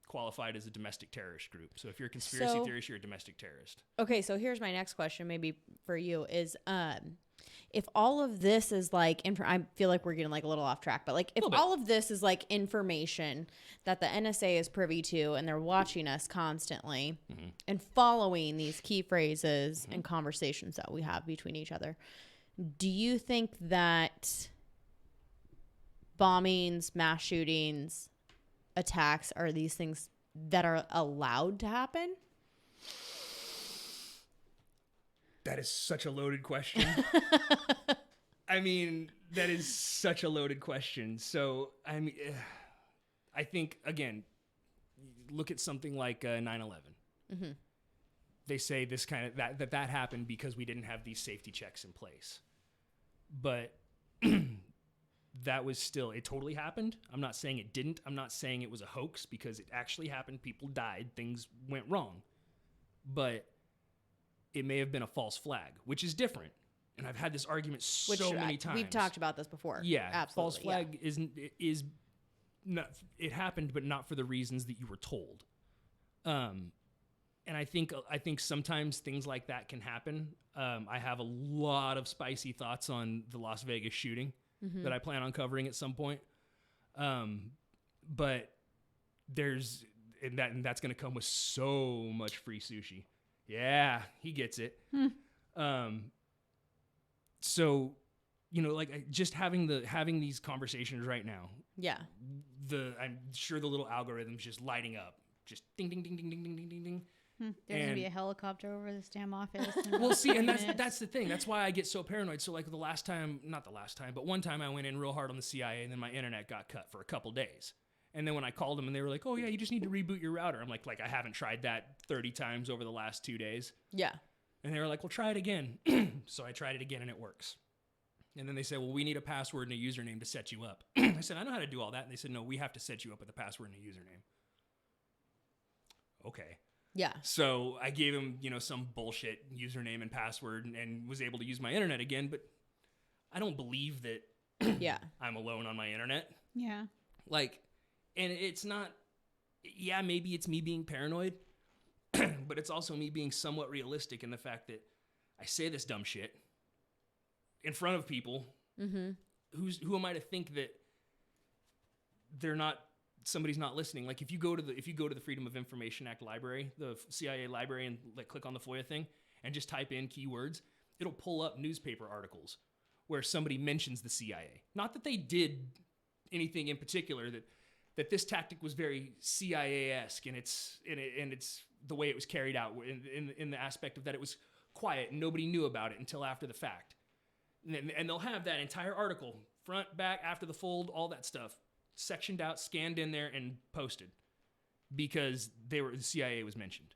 qualified as a domestic terrorist group. So if you're a conspiracy theorist, you're a domestic terrorist. Okay, so here's my next question, maybe for you, is if all of this is like, I feel like we're getting like a little off track, but like if all of this is like information that the NSA is privy to and they're watching us constantly and following these key phrases and conversations that we have between each other, do you think that bombings, mass shootings, attacks are these things that are allowed to happen? That is such a loaded question. I mean, that is such a loaded question. So, I mean, I think, again, look at something like 9/11. They say this kind of that happened because we didn't have these safety checks in place. But that was still, it totally happened. I'm not saying it didn't. I'm not saying it was a hoax because it actually happened. People died. Things went wrong. But it may have been a false flag, which is different. And I've had this argument so many times. We've talked about this before. Yeah, absolutely. False flag is not, it happened, but not for the reasons that you were told. And I think sometimes things like that can happen. I have a lot of spicy thoughts on the Las Vegas shooting that I plan on covering at some point. But that's going to come with so much free sushi. Yeah, he gets it. So, like just having these conversations right now. Yeah. I'm sure the little algorithm's just lighting up, just ding, ding, ding, ding, ding, ding, ding, ding, ding. There's going to be a helicopter over this damn office. Well, see, and that's the thing. That's why I get so paranoid. So like one time I went in real hard on the CIA and then my internet got cut for a couple days. And then when I called them and they were like, oh yeah, you just need to reboot your router. I'm like I haven't tried that 30 times over the last 2 days. Yeah. And they were like, well, try it again. So I tried it again and it works. And then they said, well, we need a password and a username to set you up. I said, I know how to do all that. And they said, no, we have to set you up with a password and a username. Okay. Yeah. So I gave him, some bullshit username and password and was able to use my internet again. But I don't believe that Yeah. I'm alone on my internet. Yeah. Like, and it's not, yeah, maybe it's me being paranoid, but it's also me being somewhat realistic in the fact that I say this dumb shit in front of people. Who am I to think that somebody's not listening? Like, if you go to the Freedom of Information Act library, the CIA library, and like click on the FOIA thing and just type in keywords, it'll pull up newspaper articles where somebody mentions the CIA. Not that they did anything in particular, that this tactic was very CIA-esque, and it's the way it was carried out in the aspect of that it was quiet and nobody knew about it until after the fact. And they'll have that entire article, front, back, after the fold, all that stuff, sectioned out, scanned in there, and posted because the CIA was mentioned.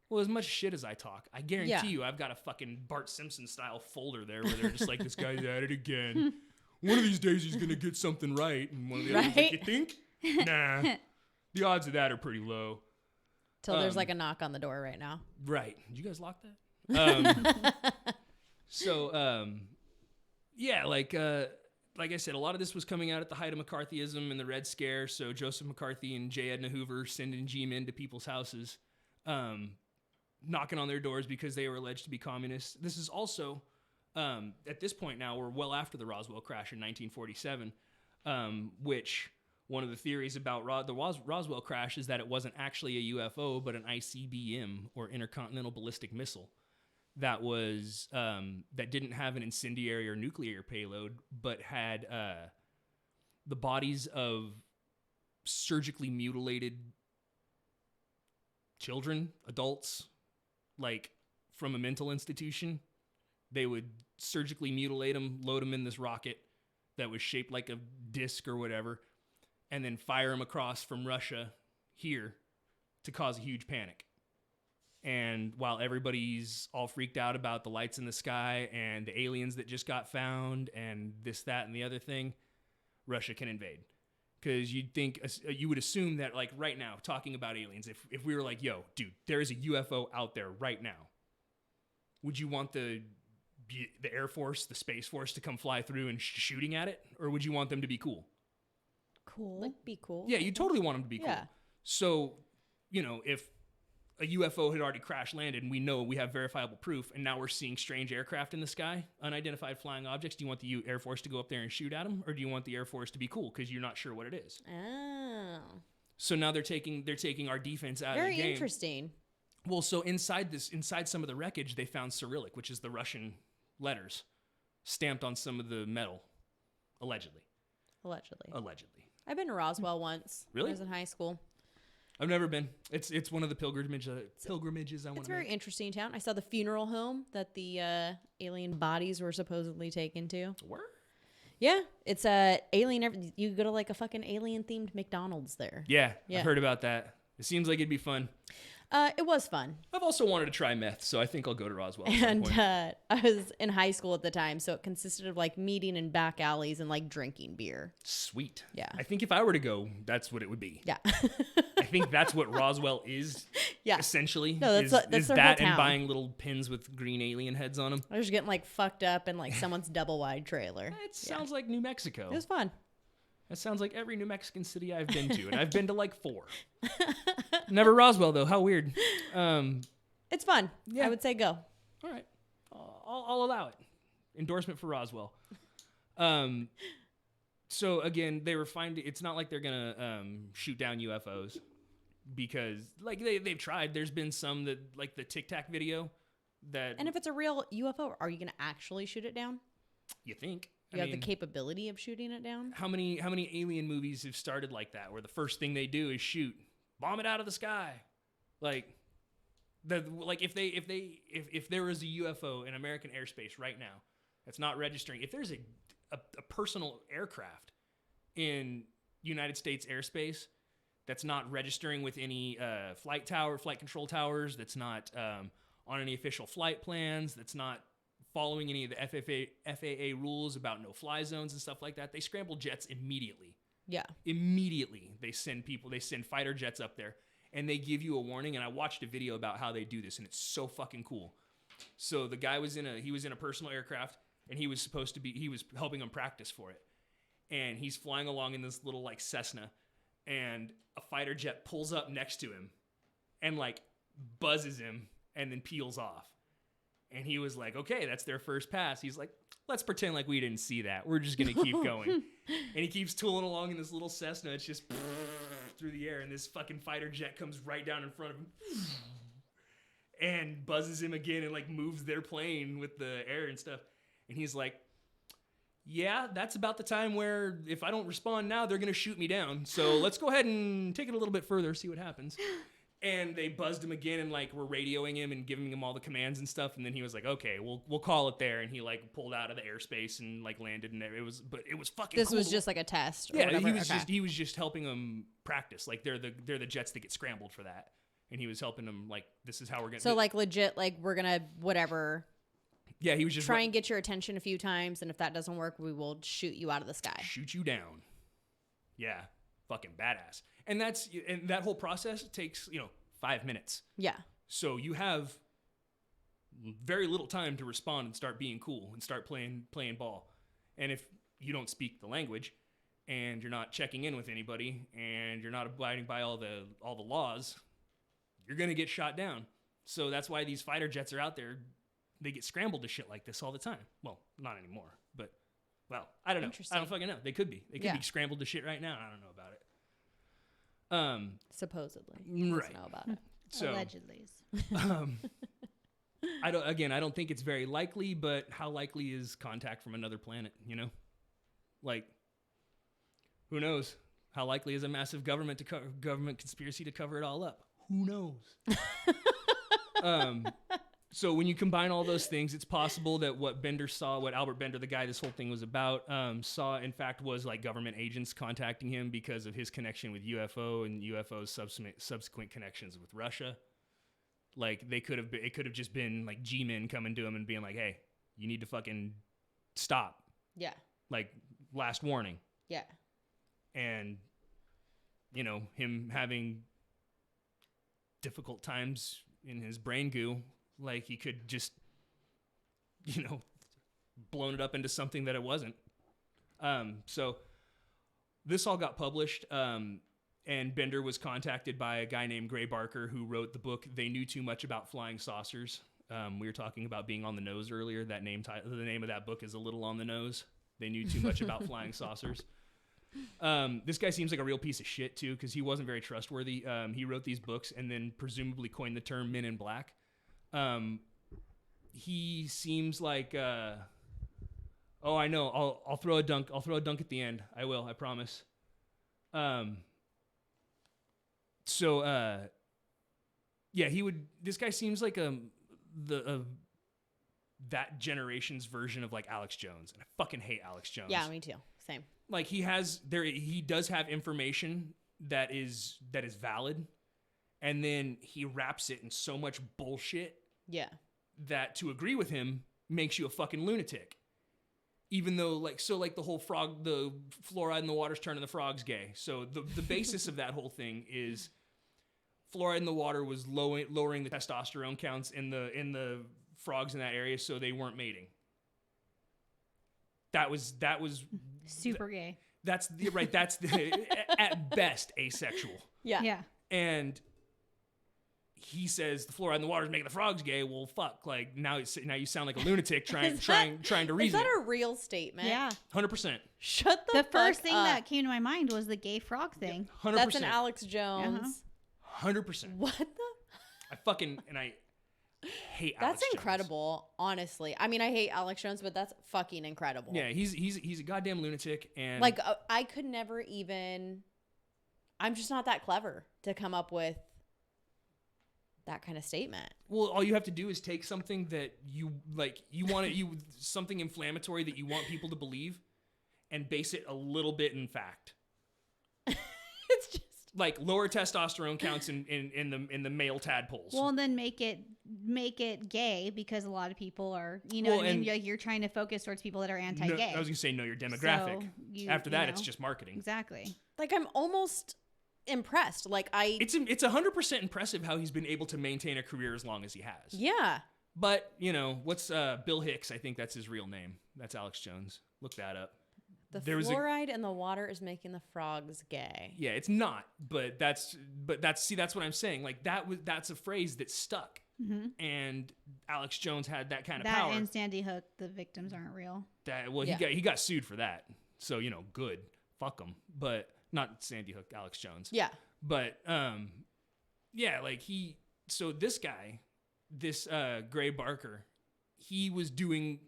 Well, as much shit as I talk, I guarantee you I've got a fucking Bart Simpson style folder there where they're just like, this guy's at it again. One of these days he's going to get something right. And one of the others like, you think? Nah. The odds of that are pretty low. Till there's like a knock on the door right now. Right. Did you guys lock that? Yeah, like I said, a lot of this was coming out at the height of McCarthyism and the Red Scare. So Joseph McCarthy and J. Edna Hoover sending G-men to people's houses, knocking on their doors because they were alleged to be communists. This is also, at this point now, we're well after the Roswell crash in 1947, which one of the theories about the Roswell crash is that it wasn't actually a UFO, but an ICBM, or intercontinental ballistic missile, that was that didn't have an incendiary or nuclear payload, but had the bodies of surgically mutilated children, adults, like from a mental institution. They would surgically mutilate them, load them in this rocket that was shaped like a disc or whatever, and then fire them across from Russia here to cause a huge panic. And while everybody's all freaked out about the lights in the sky and the aliens that just got found and this, that, and the other thing, Russia can invade. Because you would assume that, like, right now, talking about aliens, if we were like, yo, dude, there is a UFO out there right now, would you want the Air Force, the Space Force to come fly through and shooting at it? Or would you want them to be cool? Cool. Like, be cool. Yeah, you totally want them to be cool. Yeah. So, if a UFO had already crash landed and we have verifiable proof, and now we're seeing strange aircraft in the sky, unidentified flying objects, do you want the Air Force to go up there and shoot at them? Or do you want the Air Force to be cool because you're not sure what it is? Oh. So now they're taking our defense out of the game. Very interesting. Well, so inside some of the wreckage, they found Cyrillic, which is the Russian letters, stamped on some of the metal, allegedly. I've been to Roswell once. Really? I was in high school. I've never been. It's one of the pilgrimages I want to make. It's a very interesting town. I saw the funeral home that the alien bodies were supposedly taken to. Where? Yeah, it's alien. You go to like a fucking alien themed McDonald's there. Yeah, I've heard about that. It seems like it'd be fun. It was fun. I've also wanted to try meth, so I think I'll go to Roswell. And I was in high school at the time, so it consisted of like meeting in back alleys and like drinking beer. Sweet. Yeah. I think if I were to go, that's what it would be. Yeah. I think that's what Roswell is. Yeah. Essentially. No, that's their whole that town. And buying little pins with green alien heads on them. I was getting like fucked up in like someone's double wide trailer. It sounds like New Mexico. It was fun. That sounds like every New Mexican city I've been to, and I've been to like 4. Never Roswell though. How weird. It's fun. Yeah. I would say go. All right, I'll allow it. Endorsement for Roswell. So again, they were finding. It's not like they're gonna shoot down UFOs because like they've tried. There's been some that like the Tic Tac video that. And if it's a real UFO, are you gonna actually shoot it down? You think? You have the capability of shooting it down? How many alien movies have started like that, where the first thing they do is shoot, bomb it out of the sky, like if there was a UFO in American airspace right now that's not registering, if there's a personal aircraft in United States airspace that's not registering with any flight control towers, that's not on any official flight plans, that's not following any of the FAA rules about no-fly zones and stuff like that, they scramble jets immediately. Yeah. Immediately, they send fighter jets up there, and they give you a warning. And I watched a video about how they do this, and it's so fucking cool. So the guy was in a personal aircraft, and he was helping them practice for it. and he's flying along in this little like Cessna, and a fighter jet pulls up next to him and like buzzes him and then peels off. And he was like, okay, that's their first pass. He's like, let's pretend like we didn't see that. We're just going to keep going. And he keeps tooling along in this little Cessna. It's just through the air. And this fucking fighter jet comes right down in front of him and buzzes him again and like moves their plane with the air and stuff. And he's like, yeah, that's about the time where if I don't respond now, they're going to shoot me down. So let's go ahead and take it a little bit further, see what happens. And they buzzed him again and like were radioing him and giving him all the commands and stuff. And then he was like, okay, we'll call it there. And he like pulled out of the airspace and like landed, and it was fucking This cool. was just like a test. Or Yeah, whatever. he was just helping them practice. Like they're the jets that get scrambled for that. And he was helping them like, this is how we're going to So like legit, like we're going to whatever. Yeah, he was just try and get your attention a few times. And if that doesn't work, we will shoot you out of the sky. Shoot you down. Yeah, fucking badass. And that whole process takes, 5 minutes. Yeah. So you have very little time to respond and start being cool and start playing ball. And if you don't speak the language and you're not checking in with anybody and you're not abiding by all the laws, you're going to get shot down. So that's why these fighter jets are out there. They get scrambled to shit like this all the time. Well, not anymore, but I don't know. I don't fucking know. They could be. They could be scrambled to shit right now. I don't know about it. Supposedly. Right. Know about it. So, Allegedly. I don't think it's very likely, but how likely is contact from another planet, Like, who knows? How likely is a massive government conspiracy to cover it all up? Who knows? So when you combine all those things, it's possible that what Bender saw, what Albert Bender, the guy this whole thing was about, saw, in fact, was like government agents contacting him because of his connection with UFO and UFO's subsequent connections with Russia. Like it could have just been like G-men coming to him and being like, hey, you need to fucking stop. Yeah. Like last warning. Yeah. And, him having difficult times in his brain goo. Like he could just, blown it up into something that it wasn't. So this all got published, and Bender was contacted by a guy named Gray Barker who wrote the book They Knew Too Much About Flying Saucers. We were talking about being on the nose earlier. The name of that book is a little on the nose. They knew too much about flying saucers. This guy seems like a real piece of shit too, because he wasn't very trustworthy. He wrote these books and then presumably coined the term Men in Black. He seems like, I know. I'll throw a dunk. I'll throw a dunk at the end. I will. I promise. This guy seems like that generation's version of like Alex Jones, and I fucking hate Alex Jones. Yeah, me too. Same. Like he does have information that is valid, and then he wraps it in so much bullshit. Yeah. That to agree with him makes you a fucking lunatic. Even though the whole the fluoride in the water's turning the frogs gay. So the basis of that whole thing is fluoride in the water was lowering the testosterone counts in the frogs in that area, so they weren't mating. That was super gay. That's at best asexual. Yeah. Yeah. And he says the fluoride in the water is making the frogs gay. Well, fuck. Like now you sound like a lunatic trying to reason. Is that a real statement? Yeah. 100%. Shut The fuck first thing up. that came to my mind was the gay frog thing. 100%. That's an Alex Jones. 100%. What the? I hate Alex That's Jones. incredible, honestly. I mean, I hate Alex Jones, but that's fucking incredible. Yeah, he's a goddamn lunatic, and like I could never even. I'm just not that clever to come up with that kind of statement. Well, all you have to do is take something that you something inflammatory that you want people to believe, and base it a little bit in fact. It's just like lower testosterone counts in the male tadpoles. Well, and then make it gay because a lot of people are, you're trying to focus towards people that are anti-gay. I was gonna say know your demographic. So After that, it's just marketing. Exactly. like I'm almost impressed. Like It's 100% impressive how he's been able to maintain a career as long as he has. Yeah. But what's Bill Hicks? I think that's his real name. That's Alex Jones. Look that up. The there was fluoride in the water is making the frogs gay. Yeah, it's not, but that's what I'm saying. Like that's a phrase that stuck, and Alex Jones had that kind of That power. and Sandy Hook, the victims aren't real. He got sued for that, so good, fuck him. But not Sandy Hook, Alex Jones. Yeah. But yeah, like this guy, this Gray Barker, he was doing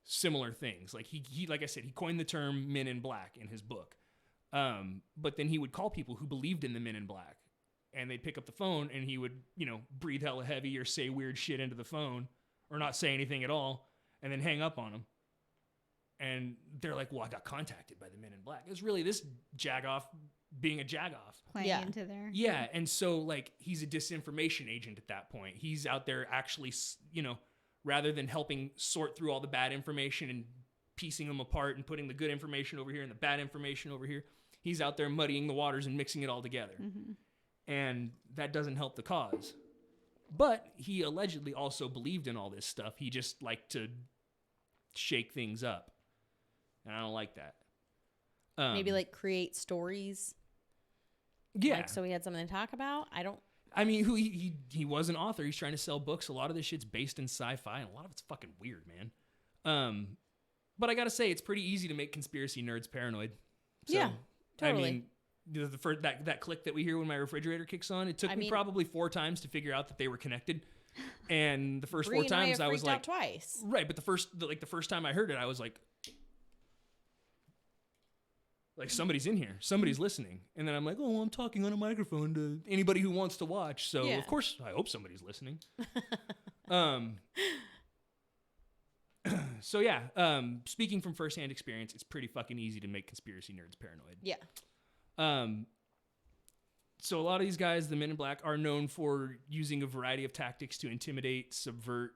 similar things. Like he like I said, he coined the term Men in Black in his book. But then he would call people who believed in the Men in Black, and they'd pick up the phone and he would, breathe hella heavy or say weird shit into the phone or not say anything at all and then hang up on them. And they're like, well, I got contacted by the Men in Black. It was really this jagoff being a jagoff. Playing into there. Yeah. And so like, he's a disinformation agent at that point. He's out there actually, rather than helping sort through all the bad information and piecing them apart and putting the good information over here and the bad information over here, he's out there muddying the waters and mixing it all together. Mm-hmm. And that doesn't help the cause. But he allegedly also believed in all this stuff. He just liked to shake things up. And I don't like that. Maybe like create stories. Yeah. Like, so we had something to talk about. I mean, he was an author. He's trying to sell books. A lot of this shit's based in sci-fi, and a lot of it's fucking weird, man. But I gotta say, it's pretty easy to make conspiracy nerds paranoid. So, yeah, totally. I mean, the first that click that we hear when my refrigerator kicks on, it took me probably 4 times to figure out that they were connected. And the first 4 times I was like, twice. Right, but the first time I heard it, I was like somebody's in here, somebody's listening. And then I'm like, oh, I'm talking on a microphone to anybody who wants to watch. So of course, I hope somebody's listening. So yeah, speaking from firsthand experience, it's pretty fucking easy to make conspiracy nerds paranoid. Yeah. So a lot of these guys, the Men in Black, are known for using a variety of tactics to intimidate, subvert,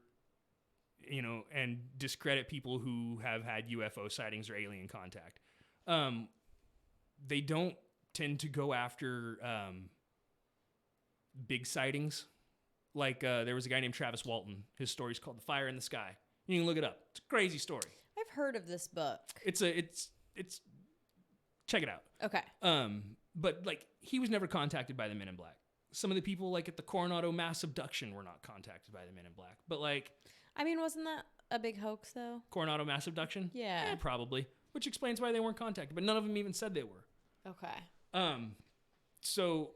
and discredit people who have had UFO sightings or alien contact. They don't tend to go after big sightings. Like there was a guy named Travis Walton. His story's called The Fire in the Sky. You can look it up. It's a crazy story. I've heard of this book. It's check it out. Okay. But like he was never contacted by the Men in Black. Some of the people like at the Coronado mass abduction were not contacted by the Men in Black. But like, I mean, wasn't that a big hoax though? Coronado mass abduction? Yeah. Probably. Which explains why they weren't contacted, but none of them even said they were. Okay. So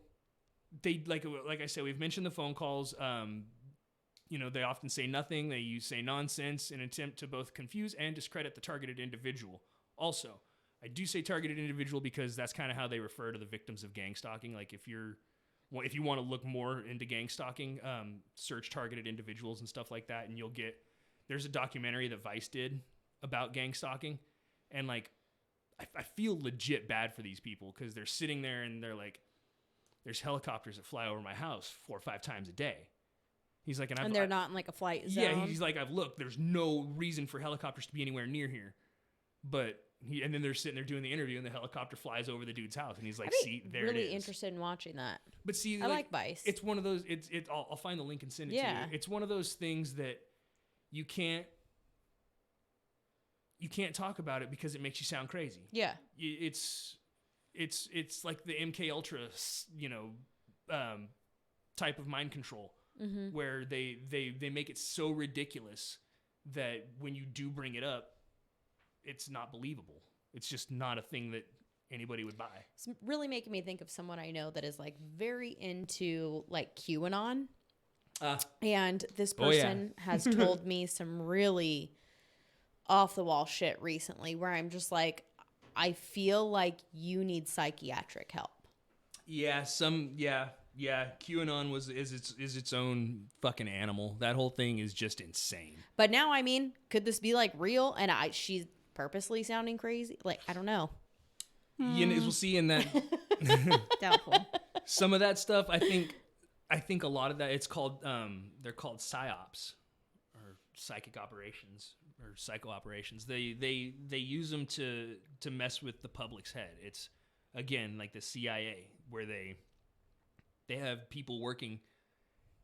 they like I said, we've mentioned the phone calls. They often say nothing. They say nonsense in an attempt to both confuse and discredit the targeted individual. Also, I do say targeted individual because that's kind of how they refer to the victims of gang stalking. Like if you want to look more into gang stalking, search targeted individuals and stuff like that, and there's a documentary that Vice did about gang stalking, and like I feel legit bad for these people because they're sitting there and they're like, there's helicopters that fly over my house 4 or 5 times a day. He's like, and they're not in like a flight zone. Yeah, he's like, I've looked. There's no reason for helicopters to be anywhere near here. But and then they're sitting there doing the interview, and the helicopter flies over the dude's house, and he's like, "See, there it is." Really interested in watching that. But see, I like Vice. It's one of those. I'll find the link and send it to you. It's one of those things that you can't talk about it because it makes you sound crazy. Yeah, it's like the MK Ultra, type of mind control, where they make it so ridiculous that when you do bring it up, it's not believable. It's just not a thing that anybody would buy. It's really making me think of someone I know that is like very into like QAnon. And this person has told me some really off the wall shit recently where I'm just like, I feel like you need psychiatric help. Yeah, QAnon is its own fucking animal. That whole thing is just insane. But now, I mean, could this be like real? And she's purposely sounding crazy. Like, I don't know. We'll see in that. Doubtful. Some of that stuff, I think a lot of that, it's called, they're called psyops or psychic operations or psycho operations. They use them to mess with the public's head. It's again like the CIA where they have people working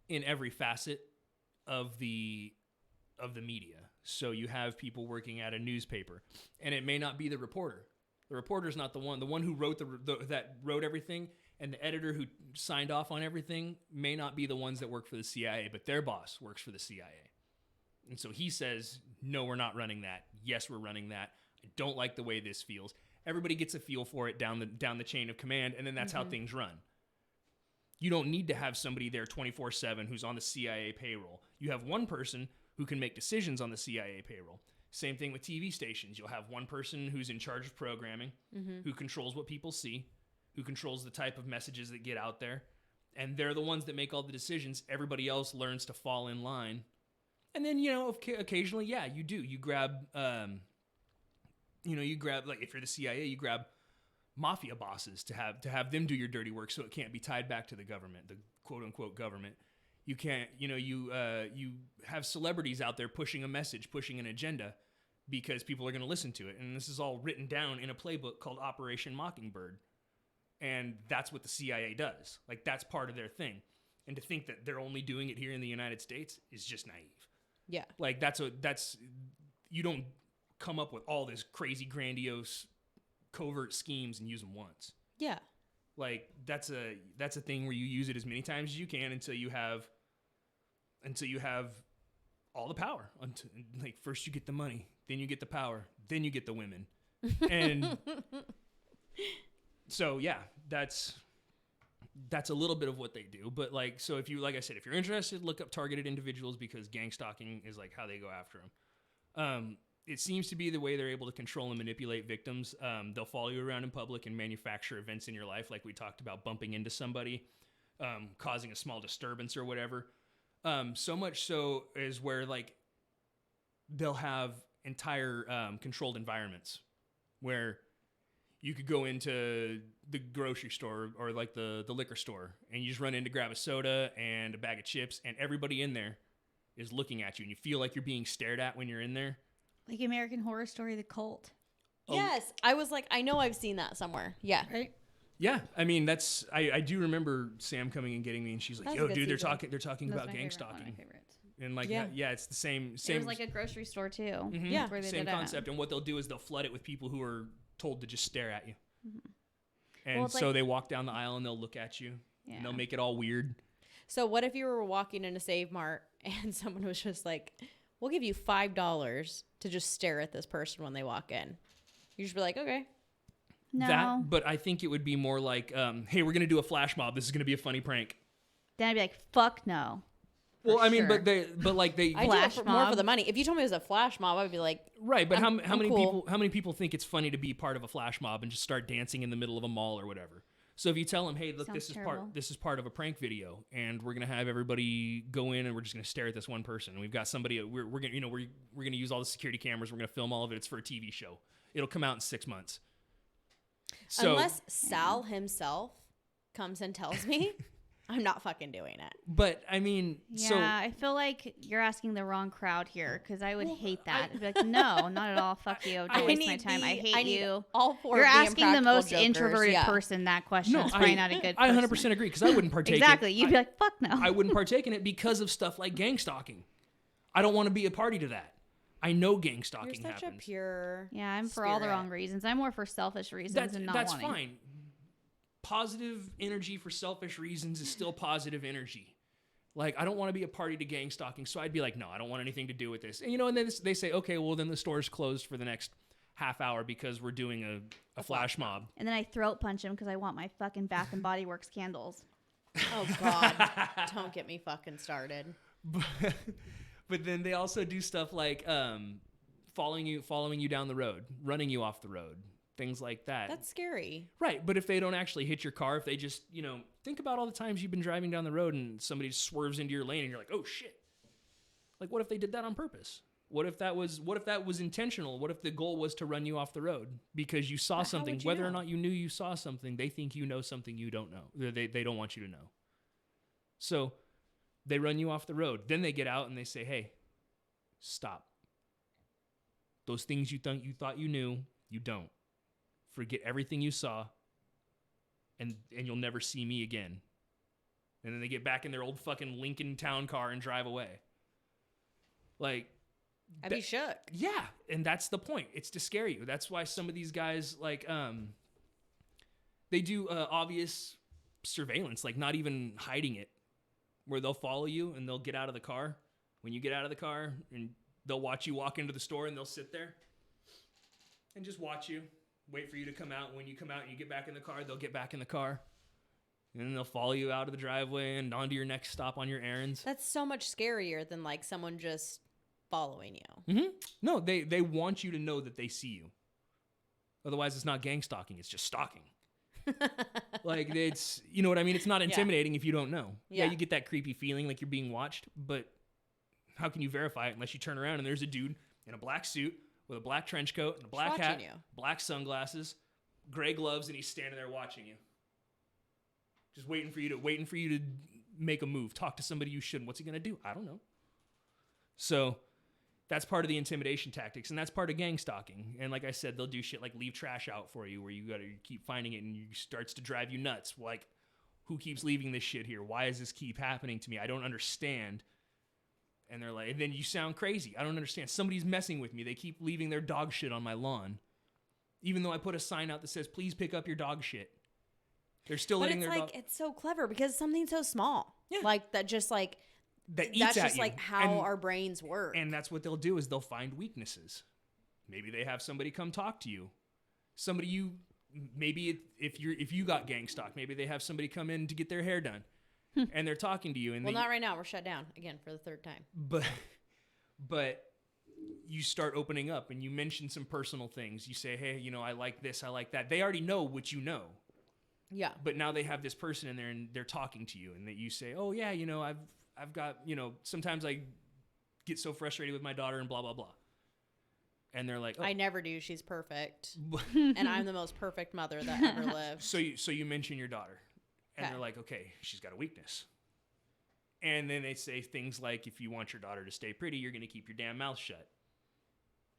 in every facet of the media. So you have people working at a newspaper, and it may not be the reporter. The reporter's not the one. The one who wrote that wrote everything, and the editor who signed off on everything may not be the ones that work for the CIA, but their boss works for the CIA. And so he says, no, we're not running that. Yes, we're running that. I don't like the way this feels. Everybody gets a feel for it down the chain of command, and then that's how things run. You don't need to have somebody there 24/7 who's on the CIA payroll. You have one person who can make decisions on the CIA payroll. Same thing with TV stations. You'll have one person who's in charge of programming, who controls what people see, who controls the type of messages that get out there, and they're the ones that make all the decisions. Everybody else learns to fall in line. And then, occasionally, yeah, you do. You grab, like, if you're the CIA, you grab mafia bosses to have them do your dirty work so it can't be tied back to the government, the quote-unquote government. You can't, you have celebrities out there pushing a message, pushing an agenda, because people are going to listen to it. And this is all written down in a playbook called Operation Mockingbird. And that's what the CIA does. Like, that's part of their thing. And to think that they're only doing it here in the United States is just naive. Yeah. Like, you don't come up with all this crazy, grandiose, covert schemes and use them once. Yeah. Like, that's a thing where you use it as many times as you can until you have all the power. Like, first you get the money, then you get the power, then you get the women. And so, yeah, that's a little bit of what they do. But, like, so if you're interested, look up targeted individuals, because gang stalking is like how they go after them. It seems to be the way they're able to control and manipulate victims. They'll follow you around in public and manufacture events in your life, like we talked about, bumping into somebody, causing a small disturbance or whatever. So much so is where, like, they'll have entire controlled environments where you could go into the grocery store or like the liquor store, and you just run in to grab a soda and a bag of chips, and everybody in there is looking at you, and you feel like you're being stared at when you're in there. Like American Horror Story, The Cult. Yes. I was like, I know I've seen that somewhere. Yeah. Right? Yeah. I mean, I do remember Sam coming and getting me, and she's like, yo, dude, they're talking about gang stalking. And like, yeah, it's the same. It was like a grocery store too. Mm-hmm. Yeah. Where they same concept. And what they'll do is they'll flood it with people who are told to just stare at you. Mm-hmm. And so they walk down the aisle and they'll look at you, and they'll make it all weird. So what if you were walking in a Save Mart and someone was just like, we'll give you $5 to just stare at this person when they walk in? You just be like, okay. No. But I think it would be more like, hey, we're going to do a flash mob. This is going to be a funny prank. Then I'd be like, fuck no. Well, I mean, but they I do it more for the money. If you told me it was a flash mob, I'd be like, right. But how many people think it's funny to be part of a flash mob and just start dancing in the middle of a mall or whatever? So if you tell them, hey, look, this is part of a prank video, and we're gonna have everybody go in, and we're just gonna stare at this one person. And we've got somebody. We're gonna use all the security cameras. We're gonna film all of it. It's for a TV show. It'll come out in 6 months. So, unless Sal himself comes and tells me, I'm not fucking doing it. But I mean, I feel like you're asking the wrong crowd here, because I would hate that. I'd be like, no, not at all. Fuck you. Don't waste my time. I hate you. All four. You're asking the most introverted person that question. No, it's probably not a good person. I 100% agree, because I wouldn't partake. Exactly. You'd be like, fuck no. I wouldn't partake in it because of stuff like gang stalking. I don't want to be a party to that. I know gang stalking happens. You're such a pure. Yeah, I'm for all the wrong reasons. I'm more for selfish reasons and not wanting. That's fine. Positive energy for selfish reasons is still positive energy. Like, I don't want to be a party to gang stalking, so I'd be like, no, I don't want anything to do with this. And and then they say, okay, well, then the store's closed for the next half hour because we're doing a flash mob. And then I throat punch him because I want my fucking Bath and Body Works candles. Oh God, don't get me fucking started. But then they also do stuff like following you down the road, running you off the road. Things like that. That's scary. Right. But if they don't actually hit your car, if they just, think about all the times you've been driving down the road and somebody swerves into your lane and you're like, oh shit. Like, what if they did that on purpose? What if that was intentional? What if the goal was to run you off the road because you saw something, whether or not you knew you saw something, they think you know something you don't know. They don't want you to know. So they run you off the road. Then they get out and they say, hey, stop. Those things you thought you knew, you don't. Forget everything you saw, and you'll never see me again. And then they get back in their old fucking Lincoln town car and drive away. Like, I'd be shook. Yeah, and that's the point. It's to scare you. That's why some of these guys, like, they do obvious surveillance, like not even hiding it, where they'll follow you and they'll get out of the car. When you get out of the car, and they'll watch you walk into the store, and they'll sit there and just watch you, wait for you to come out. When you come out and you get back in the car, they'll get back in the car. And then they'll follow you out of the driveway and onto your next stop on your errands. That's so much scarier than like someone just following you. Mm-hmm. No, they want you to know that they see you. Otherwise, it's not gang stalking. It's just stalking. Like, it's, you know what I mean? It's not intimidating if you don't know. Yeah, you get that creepy feeling like you're being watched, but how can you verify it unless you turn around and there's a dude in a black suit with a black trench coat and a black hat, black sunglasses, gray gloves, and he's standing there watching you. Just waiting for you to make a move. Talk to somebody you shouldn't. What's he gonna do? I don't know. So that's part of the intimidation tactics, and that's part of gang stalking. And like I said, they'll do shit like leave trash out for you, where you gotta keep finding it, and it starts to drive you nuts. Like, who keeps leaving this shit here? Why does this keep happening to me? I don't understand. And they're like, and then you sound crazy. I don't understand. Somebody's messing with me. They keep leaving their dog shit on my lawn, even though I put a sign out that says, "Please pick up your dog shit." They're still letting their dog. It's so clever because something so small, that eats that's just you. like how our brains work. And that's what they'll do is they'll find weaknesses. Maybe they have somebody come talk to you. Somebody you maybe if you got gang stalked, maybe they have somebody come in to get their hair done, and they're talking to you. And not right now. We're shut down again for the third time. But you start opening up and you mention some personal things. You say, "Hey, I like this, I like that." They already know what you know. Yeah. But now they have this person in there and they're talking to you, and that you say, "Oh yeah, I've got, sometimes I get so frustrated with my daughter and blah blah blah." And they're like, "Oh. I never do. She's perfect." And I'm the most perfect mother that ever lived. So you mention your daughter, and they're like, "Okay, she's got a weakness." And then they say things like, "If you want your daughter to stay pretty, you're going to keep your damn mouth shut."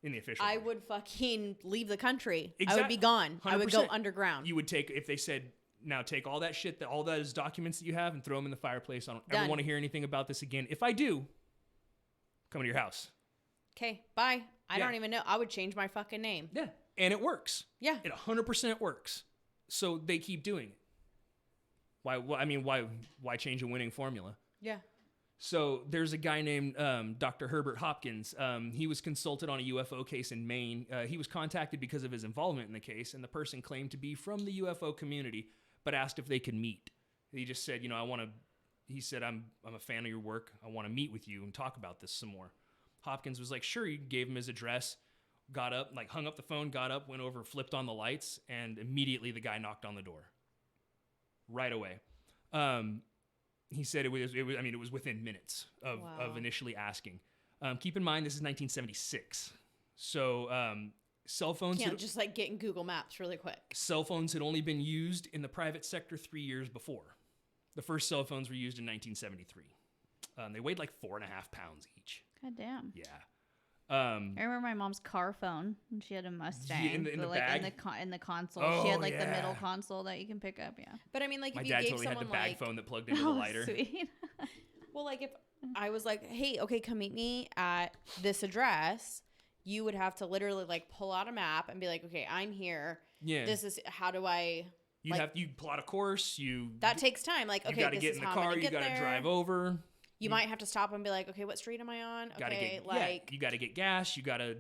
In the official I way. would fucking leave the country. Exactly. I would be gone. 100%. I would go underground. You would take, if they said, "Now take all that shit, all those documents that you have, and throw them in the fireplace. I don't ever want to hear anything about this again. If I do, come to your house." Okay, bye. I don't even know. I would change my fucking name. Yeah, and it works. Yeah, it 100% works. So they keep doing it. Why change a winning formula? Yeah. So there's a guy named Dr. Herbert Hopkins. He was consulted on a UFO case in Maine. He was contacted because of his involvement in the case, and the person claimed to be from the UFO community, but asked if they could meet. He just said, he said, I'm a fan of your work. I want to meet with you and talk about this some more. Hopkins was like, sure. He gave him his address, got up, hung up the phone, got up, went over, flipped on the lights, and immediately the guy knocked on the door. Right away. He said it was within minutes of initially asking. Keep in mind, this is 1976. So cell phones... Can't just get in Google Maps really quick. Cell phones had only been used in the private sector 3 years before. The first cell phones were used in 1973. They weighed 4.5 pounds each. God damn. Yeah. I remember my mom's car phone, and she had a Mustang. In the bag? In the console. Oh, she had the middle console that you can pick up, yeah. But I mean, my if you dad gave totally had someone the bag phone that plugged into the lighter. Sweet. Well, if I was like, "Hey, okay, come meet me at this address," you would have to literally pull out a map and be like, "Okay, I'm here. Yeah. This is how do I?" You plot a course. That takes time. Okay, you got to get in the car. You got to drive over. You might have to stop and be like, "Okay, what street am I on?" Okay, you got to get gas. You got to.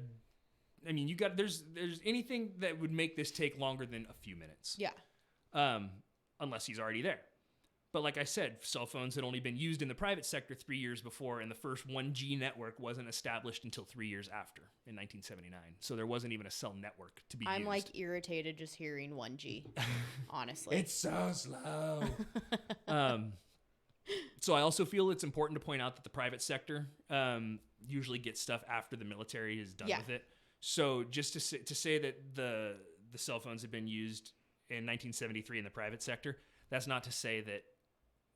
There's anything that would make this take longer than a few minutes. Yeah. Unless he's already there. But like I said, cell phones had only been used in the private sector 3 years before, and the first 1G network wasn't established until 3 years after, in 1979. So there wasn't even a cell network to be used. I'm irritated just hearing 1G, honestly. It's so slow. So I also feel it's important to point out that the private sector usually gets stuff after the military is done with it. So just to say that the cell phones have been used in 1973 in the private sector, that's not to say that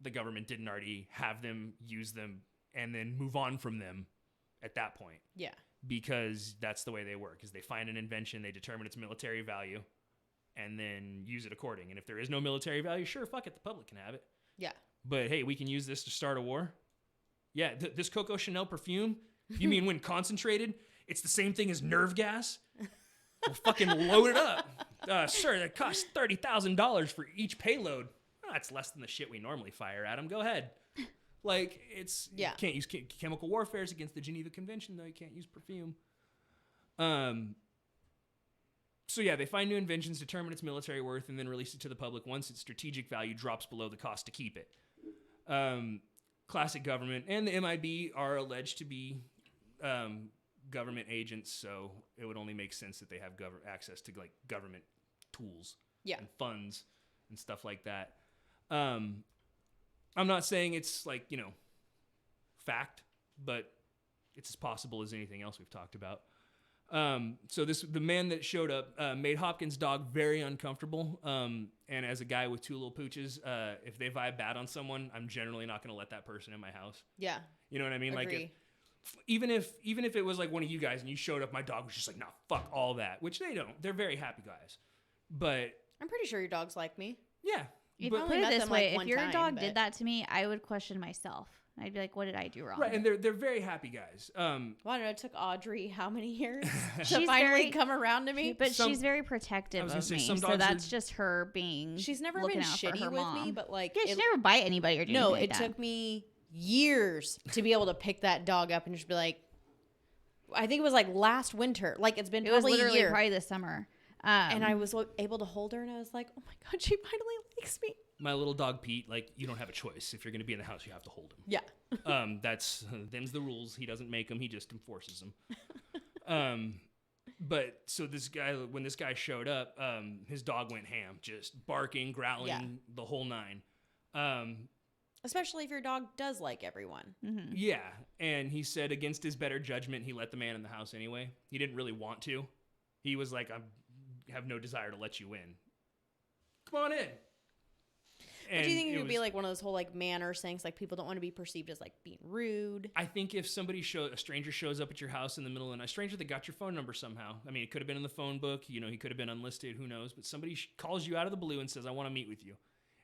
the government didn't already have them, use them, and then move on from them at that point. Yeah. Because that's the way they work, is they find an invention, they determine its military value, and then use it according. And if there is no military value, sure, fuck it, the public can have it. Yeah. But hey, we can use this to start a war. Yeah, this Coco Chanel perfume You mean when concentrated, it's the same thing as nerve gas? We'll fucking load it up. Sir, that costs $30,000 for each payload. Oh, that's less than the shit we normally fire at them. Go ahead. Like, you can't use chemical warfare against the Geneva Convention, though. You can't use perfume. So yeah, they find new inventions, determine its military worth, and then release it to the public once its strategic value drops below the cost to keep it. Classic government, and the MIB are alleged to be government agents, so it would only make sense that they have access to like government tools and funds and stuff like that. I'm not saying it's like, fact, but it's as possible as anything else we've talked about. So the man that showed up made Hopkins' dog very uncomfortable. And as a guy with two little pooches, if they vibe bad on someone, I'm generally not going to let that person in my house. Yeah. You know what I mean? Agree. Like, even if it was like one of you guys and you showed up, my dog was just like, nah, fuck all that, which they don't. They're very happy guys. But I'm pretty sure your dogs like me. yeah. If But, put it met this them, way, like, if your one dog time, did but- that to me, I would question myself. I'd be like, what did I do wrong? right, and they're very happy guys. Well, I don't know, it took Audrey how many years to She's finally very- come around to me? But Some- she's very I protective was gonna of say, me, some so dogs that's are- just her being. She's never looking been out for shitty her with mom. me, but like, Yeah, she never bite anybody or do no, anything it like that. took me years to be able to pick that dog up and just be like, I think it was like last winter. Like, it's been It was probably a literally year. probably this summer. And I was able to hold her, and I was like, oh my God, she finally likes me. My little dog Pete, like, you don't have a choice. If you're going to be in the house, you have to hold him. Yeah. Them's the rules. He doesn't make them. He just enforces them. But so when this guy showed up, his dog went ham, just barking, growling, the whole nine. Especially if your dog does like everyone. Yeah. And he said against his better judgment, he let the man in the house anyway. He didn't really want to. He was like, I have no desire to let you in. Come on in. But do you think it would be was- like one of those whole like manners things, like people don't want to be perceived as like being rude? I think if a stranger shows up at your house in the middle of the night, a stranger that got your phone number somehow. I mean, it could have been in the phone book. He could have been unlisted. Who knows? But somebody calls you out of the blue and says, I want to meet with you.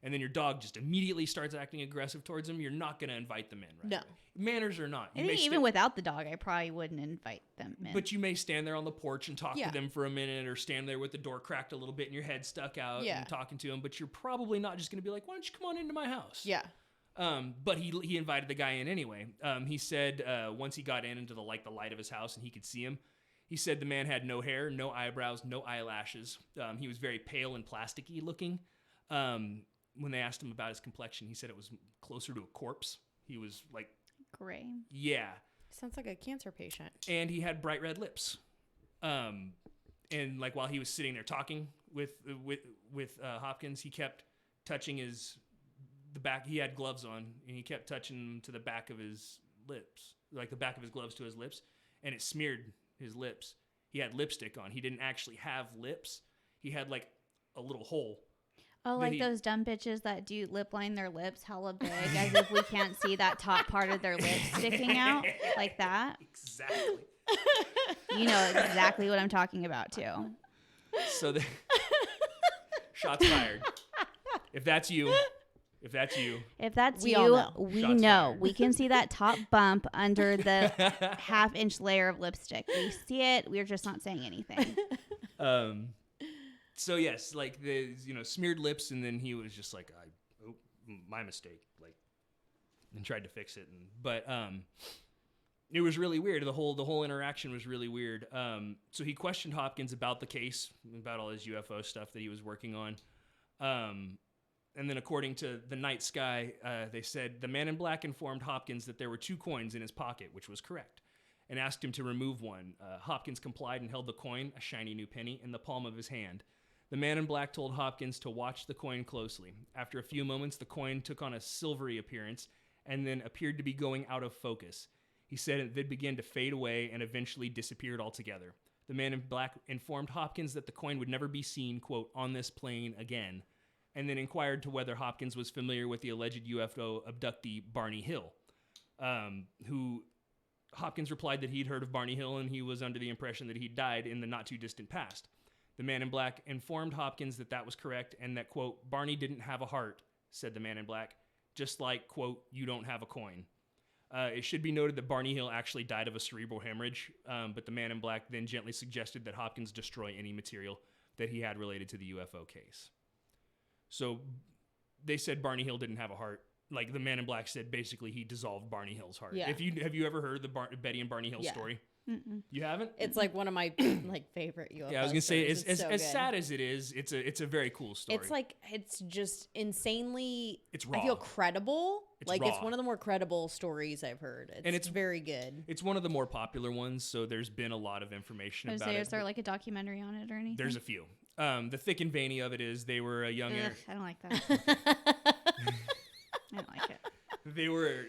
And then your dog just immediately starts acting aggressive towards them. You're not going to invite them in, right? No. away. Manners or not. I think even without the dog, I probably wouldn't invite them in. But you may stand there on the porch and talk Yeah. to them for a minute, or stand there with the door cracked a little bit and your head stuck out Yeah. and talking to them. But you're probably not just going to be like, why don't you come on into my house? Yeah. But he invited the guy in anyway. He said once he got into the light of his house and he could see him, he said the man had no hair, no eyebrows, no eyelashes. He was very pale and plasticky looking. When they asked him about his complexion, he said it was closer to a corpse. He was like, Gray. yeah. Sounds like a cancer patient. And he had bright red lips. And like while he was sitting there talking with Hopkins, he kept touching the back. He had gloves on, and he kept touching them to the back of his lips, like the back of his gloves to his lips, and it smeared his lips. He had lipstick on. He didn't actually have lips. He had like a little hole. Oh, like those dumb bitches that do lip line their lips hella big as if we can't see that top part of their lips sticking out like that. Exactly. You know exactly what I'm talking about too. So shots fired. If that's you, If that's We you, all know. we Shots know. fired. We can see that top bump under the half-inch layer of lipstick. We see it. We're just not saying anything. So yes, like the smeared lips, and then he was just like, my mistake, like, and tried to fix it, but it was really weird. The whole interaction was really weird. So he questioned Hopkins about the case, about all his UFO stuff that he was working on, and then according to the Night Sky, they said the man in black informed Hopkins that there were 2 coins in his pocket, which was correct, and asked him to remove one. Hopkins complied and held the coin, a shiny new penny, in the palm of his hand. The man in black told Hopkins to watch the coin closely. After a few moments, the coin took on a silvery appearance and then appeared to be going out of focus. He said it then began to fade away and eventually disappeared altogether. The man in black informed Hopkins that the coin would never be seen, quote, on this plane again, and then inquired to whether Hopkins was familiar with the alleged UFO abductee Barney Hill, who Hopkins replied that he'd heard of Barney Hill and he was under the impression that he died in the not-too-distant past. The man in black informed Hopkins that that was correct and that, quote, Barney didn't have a heart, said the man in black, just like, quote, you don't have a coin. It should be noted that Barney Hill actually died of a cerebral hemorrhage, but the Man in Black then gently suggested that Hopkins destroy any material that he had related to the UFO case. So they said Barney Hill didn't have a heart. Like the Man in Black said, basically he dissolved Barney Hill's heart. Yeah. Have you ever heard the Betty and Barney Hill story? Mm-mm. You haven't? It's like one of my like favorite UFO. Yeah, I was gonna say, stories. It's so as good. sad as it is, it's a very cool story. It's like it's just insanely. It's I feel raw. credible. It's like raw. it's one of the more credible stories I've heard. It's very good. It's one of the more popular ones, so there's been a lot of information about it. Is there like a documentary on it or anything? There's a few. The thick and veiny of it is they were a young. Ugh, I don't like that. I don't like it. They were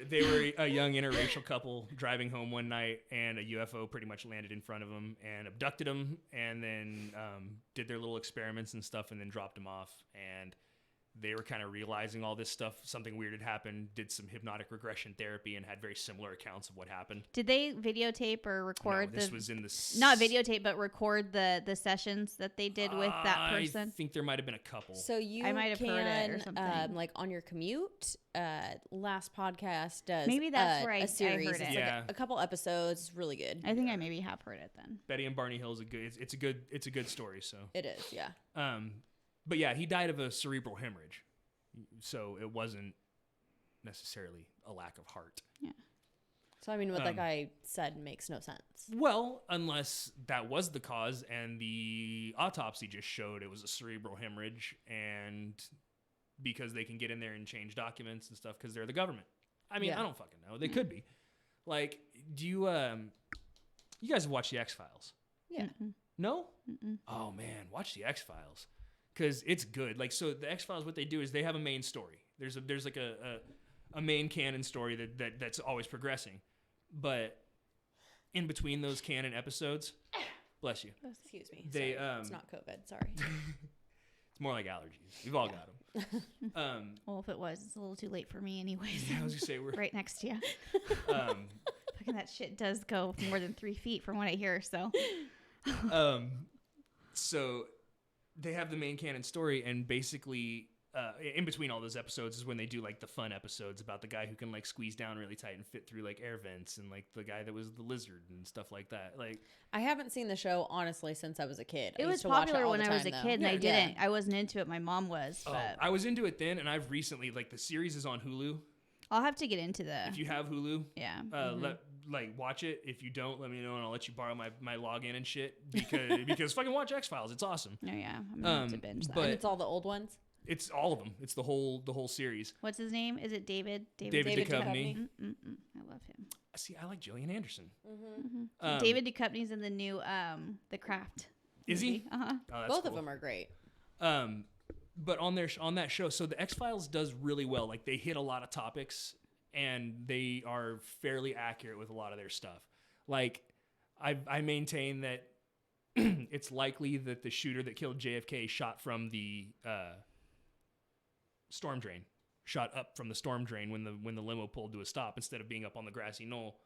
a young interracial couple driving home one night, and a UFO pretty much landed in front of them and abducted them, and then did their little experiments and stuff, and then dropped them off. And they were kind of realizing all this stuff, something weird had happened, did some hypnotic regression therapy, and had very similar accounts of what happened. Did they videotape or record No, this was in the not videotape, but record the sessions that they did with that person? I think there might have been a couple. So you I might have can, heard it or something. like on your commute. Last podcast does Maybe that's where I a series. heard It's it. like Yeah. a couple episodes. It's really good. I think I maybe have heard it then. Betty and Barney Hill is it's a good story. So, It is, yeah. but yeah, he died of a cerebral hemorrhage, so it wasn't necessarily a lack of heart. Yeah. So I mean, what that guy said makes no sense. Well, unless that was the cause, and the autopsy just showed it was a cerebral hemorrhage, and because they can get in there and change documents and stuff because they're the government. I mean, Yeah. I don't fucking know. They could be. Like, do you you guys have watched the X-Files? Yeah. No? Mm-mm. Oh man, watch the X-Files because it's good. Like, so the X-Files, what they do is they have a main story. There's like a main canon story that's always progressing, but in between those canon episodes, bless you. Excuse me. They, Sorry. It's not COVID. Sorry. It's more like allergies. We've all got them. Well, if it was, it's a little too late for me anyways. I was gonna say we're Right next to you. um, Fucking that shit does go more than 3 feet from what I hear, so. So they have the main canon story, and basically in between all those episodes is when they do like the fun episodes about the guy who can like squeeze down really tight and fit through like air vents, and like the guy that was the lizard and stuff like that. Like, I haven't seen the show honestly since I was a kid. It I was used to watch popular all when the I was a time, kid, though. and I Yeah. didn't. I wasn't into it. My mom was, but I was into it then, and I've recently, like, the series is on Hulu. I'll have to get into the. If you have Hulu, Yeah. watch it. If you don't, let me know, and I'll let you borrow my login and shit, because fucking watch X-Files. It's awesome. Oh yeah, I'm gonna have to binge that. but- And it's all the old ones. It's all of them. It's the whole series. What's his name? Is it David? David David Duchovny. Duchovny. I love him. See, I like Gillian Anderson. David Duchovny's in the new The Craft. Is he? Uh huh. Oh, that's Both cool. of them are great. But on that show, so the X-Files does really well. Like, they hit a lot of topics, and they are fairly accurate with a lot of their stuff. Like, I maintain that it's likely that the shooter that killed JFK shot from the storm drain, shot up from the storm drain when the limo pulled to a stop instead of being up on the grassy knoll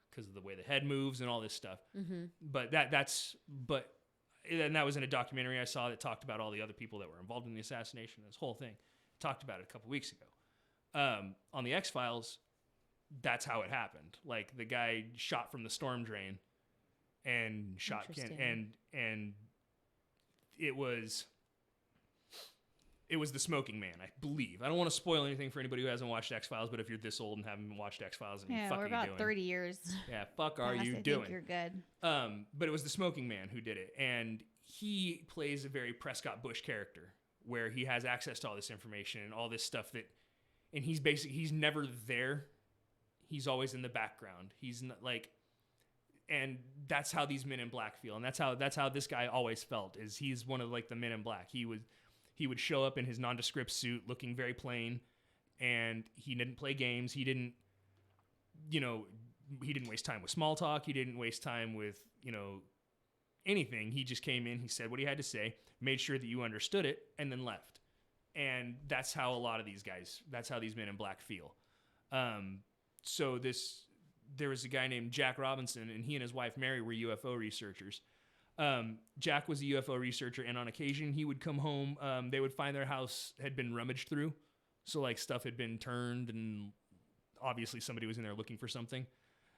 because of the way the head moves and all this stuff. But and that was in a documentary I saw that talked about all the other people that were involved in the assassination. This whole thing, talked about it a couple weeks ago. On the X-Files, that's how it happened. Like, the guy shot from the storm drain and shot Interesting. and it was the smoking man, I believe. I don't want to spoil anything for anybody who hasn't watched X-Files, but if you're this old and haven't watched X-Files, then Yeah, fuck we're are you about doing? 30 years. Yeah, fuck are past, you I doing? think you're good. But it was the smoking man who did it, and he plays a very Prescott Bush character where he has access to all this information and all this stuff and he's never there. He's always in the background. He's not like, and that's how these Men in Black feel, and that's how this guy always felt. Is he's one of like the Men in Black. He would show up in his nondescript suit, looking very plain, and he didn't play games. He didn't waste time with small talk. He didn't waste time with anything. He just came in. He said what he had to say, made sure that you understood it, and then left. And that's how a lot of these guys. That's how these Men in Black feel. So there was a guy named Jack Robinson, and he and his wife Mary were UFO researchers. Jack was a UFO researcher, and on occasion he would come home. They would find their house had been rummaged through, so like stuff had been turned and obviously somebody was in there looking for something.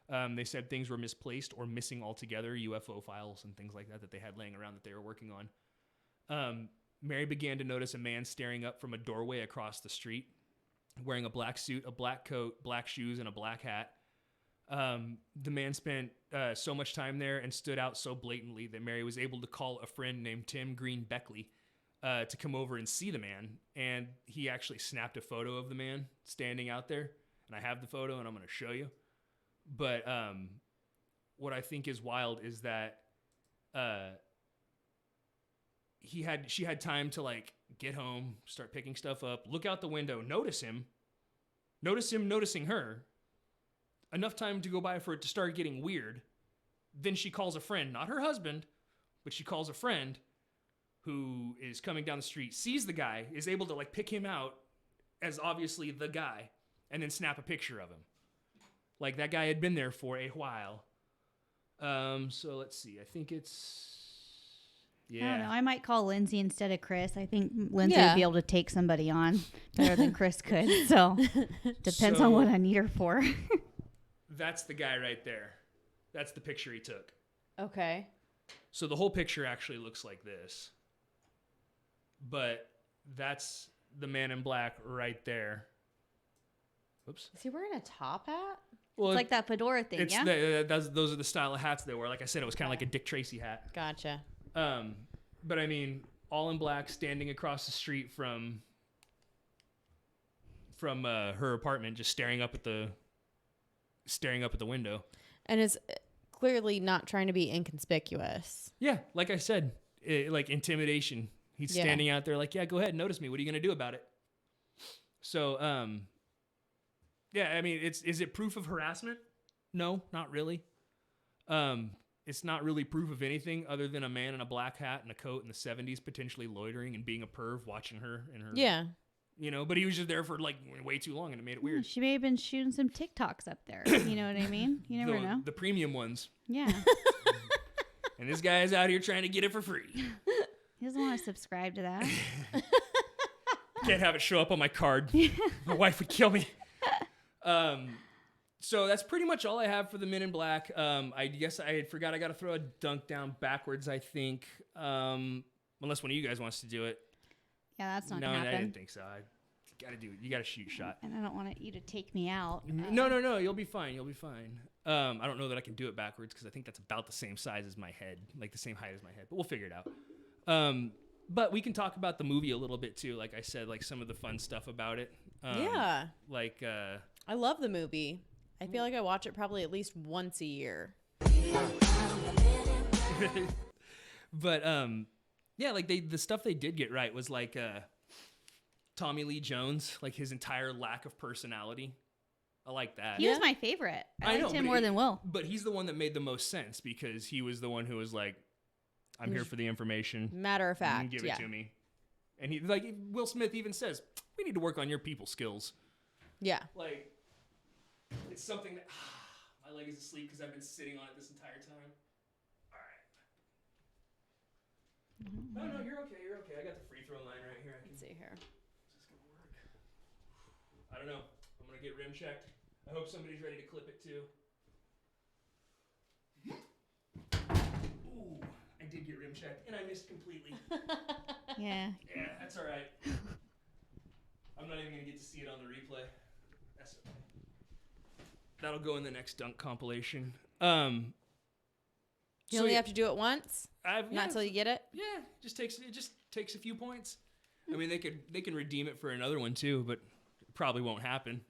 They said things were misplaced or missing altogether, UFO files and things like that they had laying around that they were working on. Mary began to notice a man staring up from a doorway across the street, wearing a black suit, a black coat, black shoes, and a black hat. The man spent so much time there and stood out so blatantly that Mary was able to call a friend named Tim Green Beckley to come over and see the man. And he actually snapped a photo of the man standing out there. And I have the photo and I'm going to show you. But what I think is wild is that she had time to like get home, start picking stuff up, look out the window, notice him noticing her. Enough time to go by for it to start getting weird. Then she calls a friend, not her husband, but she calls a friend who is coming down the street, sees the guy, is able to like pick him out as obviously the guy, and then snap a picture of him. Like that guy had been there for a while. So let's see. I think it's... Yeah. I don't know. I might call Lindsay instead of Chris. I think Lindsay would be able to take somebody on better than Chris could. So depends on what I need her for. That's the guy right there. That's the picture he took. Okay. So the whole picture actually looks like this. But that's the man in black right there. Oops. Is he wearing a top hat? Well, It's like that fedora thing, yeah? Those are the style of hats they wear. Like I said, it was kind of like a Dick Tracy hat. Gotcha. But I mean, all in black, standing across the street from her apartment, just staring up at the window. And is clearly not trying to be inconspicuous. Yeah, like I said, like intimidation. He's standing out there like, yeah, go ahead, notice me. What are you gonna do about it? So, yeah, I mean, is it proof of harassment? No, not really. It's not really proof of anything other than a man in a black hat and a coat in the 70s potentially loitering and being a perv, watching her in her. Yeah. You know, but he was just there for like way too long and it made it weird. She may have been shooting some TikToks up there. You know what I mean? You never know. The premium ones. Yeah. And this guy is out here trying to get it for free. He doesn't want to subscribe to that. Can't have it show up on my card. My wife would kill me. So that's pretty much all I have for the Men in Black. I guess I forgot I got to throw a dunk down backwards, I think. Unless one of you guys wants to do it. Yeah, that's not No, going to I happen. didn't think so. I got to do it. You got to shoot shot. And I don't want you to take me out. No. You'll be fine. I don't know that I can do it backwards because I think that's about the same size as my head, like the same height as my head. But we'll figure it out. But we can talk about the movie a little bit too. Like I said, like some of the fun stuff about it. Yeah. Like I love the movie. I feel like I watch it probably at least once a year. But yeah, like the stuff they did get right was like Tommy Lee Jones, like his entire lack of personality. I like that. He was my favorite. I liked him more than Will. But he's the one that made the most sense because he was the one who was like, I'm here for the information. Matter of fact, give it to me. And he, like, Will Smith even says, we need to work on your people skills. Yeah. Like, it's something that, my leg is asleep because I've been sitting on it this entire time. All right. No, you're okay. I got the free throw line right here. Let's see here. Is this gonna work? I don't know. I'm gonna get rim checked. I hope somebody's ready to clip it too. Ooh, I did get rim checked and I missed completely. Yeah. Yeah, that's all right. I'm not even gonna get to see it on the replay. That's okay. That'll go in the next dunk compilation. You only have to do it once? Not until you get it? Yeah, it just takes a few points. I mean, they can redeem it for another one too, but it probably won't happen.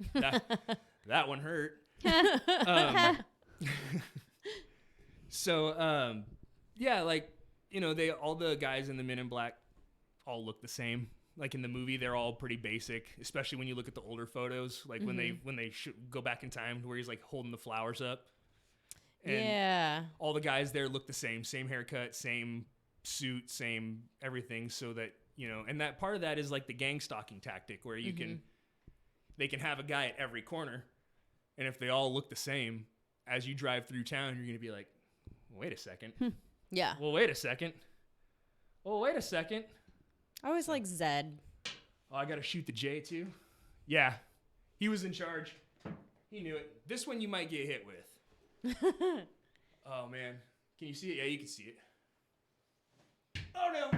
That one hurt. So yeah, like, you know, all the guys in the Men in Black all look the same. Like in the movie, they're all pretty basic, especially when you look at the older photos. Like when they go back in time, where he's like holding the flowers up. And yeah. All the guys there look the same haircut, same suit, same everything. So that, you know, and that part of that is like the gang stalking tactic where they can have a guy at every corner. And if they all look the same, as you drive through town, you're going to be like, wait a second. Yeah. Well, wait a second. I always like Zed. Oh, I got to shoot the J too? Yeah. He was in charge. He knew it. This one you might get hit with. Oh, man. Can you see it? Yeah, you can see it. Oh, no.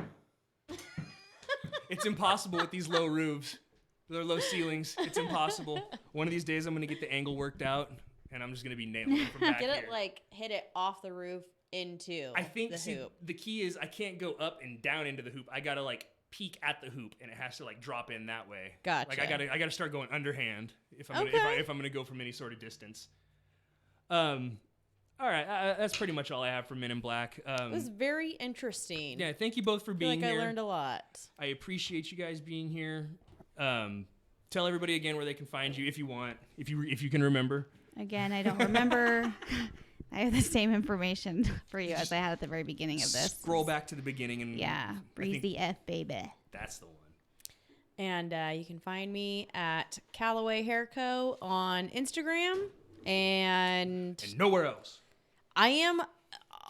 It's impossible with these low roofs. They're low ceilings. It's impossible. One of these days, I'm going to get the angle worked out, and I'm just going to be nailing it from back Get here. it, like, hit it off the roof into I think the hoop. the key is I can't go up and down into the hoop. I got to, like, peek at the hoop, and it has to, like, drop in that way. Gotcha. Like, I got to start going underhand if I'm Okay. if I'm gonna go from any sort of distance. All right, that's pretty much all I have for Men in Black. It was very interesting. Yeah, thank you both for I feel being like here. I learned a lot. I appreciate you guys being here. Tell everybody again where they can find you if you want, if you can remember. Again, I don't remember. I have the same information for you as I had at the very beginning of this. Scroll back to the beginning and Yeah, breathe the F, baby. That's the one. And you can find me at Callaway Hair Co. on Instagram. And nowhere else. I am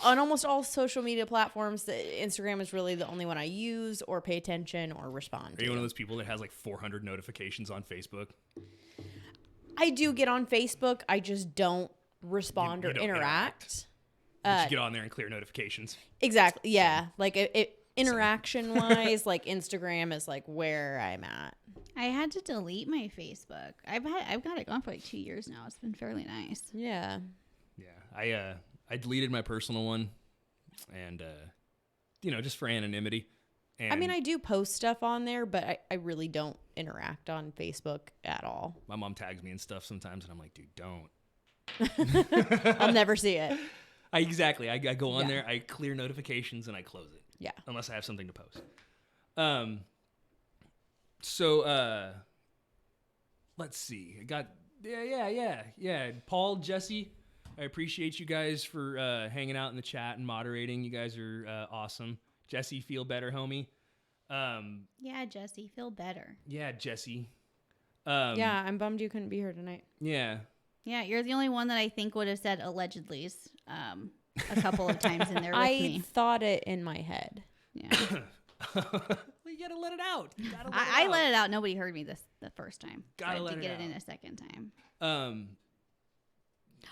on almost all social media platforms. Instagram is really the only one I use or pay attention or respond to. Are you one of those people that has like 400 notifications on Facebook? I do get on Facebook. I just don't respond You or don't interact. But you get on there and clear notifications. Exactly. Yeah. Like interaction wise, like Instagram is like where I'm at. I had to delete my Facebook. I've got it gone for like 2 years now. It's been fairly nice. Yeah. Yeah, I deleted my personal one, and just for anonymity. And I mean, I do post stuff on there, but I really don't interact on Facebook at all. my mom tags me and stuff sometimes, and I'm like, dude, don't. I'll never see it. I go on Yeah. there, I clear notifications, and I close it. Yeah. Unless I have something to post. So let's see. I got yeah. Paul, Jesse, I appreciate you guys for hanging out in the chat and moderating. You guys are awesome. Jesse, feel better, homie. Yeah, Jesse, feel better. Yeah, Jesse. Yeah, I'm bummed you couldn't be here tonight. Yeah. Yeah, you're the only one that I think would have said allegedly's a couple of times in there with I me. thought it in my head. Yeah. Well, you gotta let it out. I let it out. Nobody heard me the first time. Gotta I had let to it get out. it in a second time. Um,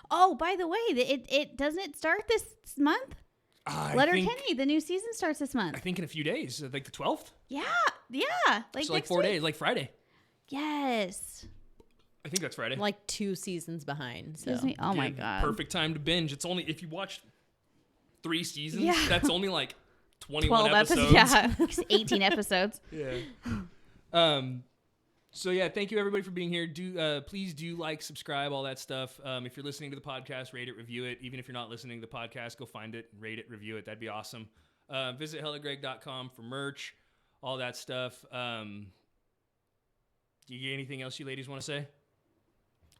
Oh, by the way, it doesn't it start this month? Letterkenny, the new season starts this month. I think in a few days, like the 12th. Yeah, like So like next 4 week. days, like Friday. Yes. I think that's Friday. I'm like 2 seasons behind. So Gives me, oh my Dude, god. Perfect time to binge. It's only if you watch 3 seasons. Yeah. That's only like 21 12 episodes. episodes. Yeah, 18 episodes. Yeah. So yeah, thank you everybody for being here. Please do like, subscribe, all that stuff. If you're listening to the podcast, rate it, review it. Even if you're not listening to the podcast, go find it, rate it, review it. That'd be awesome. Visit hellagregLIVE.com for merch, all that stuff. Do you get anything else you ladies want to say?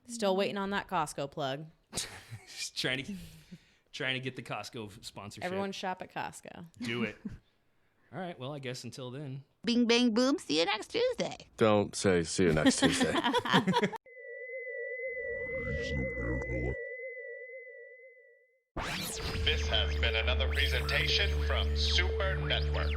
still waiting on that Costco plug. Just trying to get the Costco sponsorship. Everyone shop at Costco. Do it. All right. Well, I guess until then. Bing, bang, boom. See you next Tuesday. Don't say see you next Tuesday. This has been another presentation from Super Network.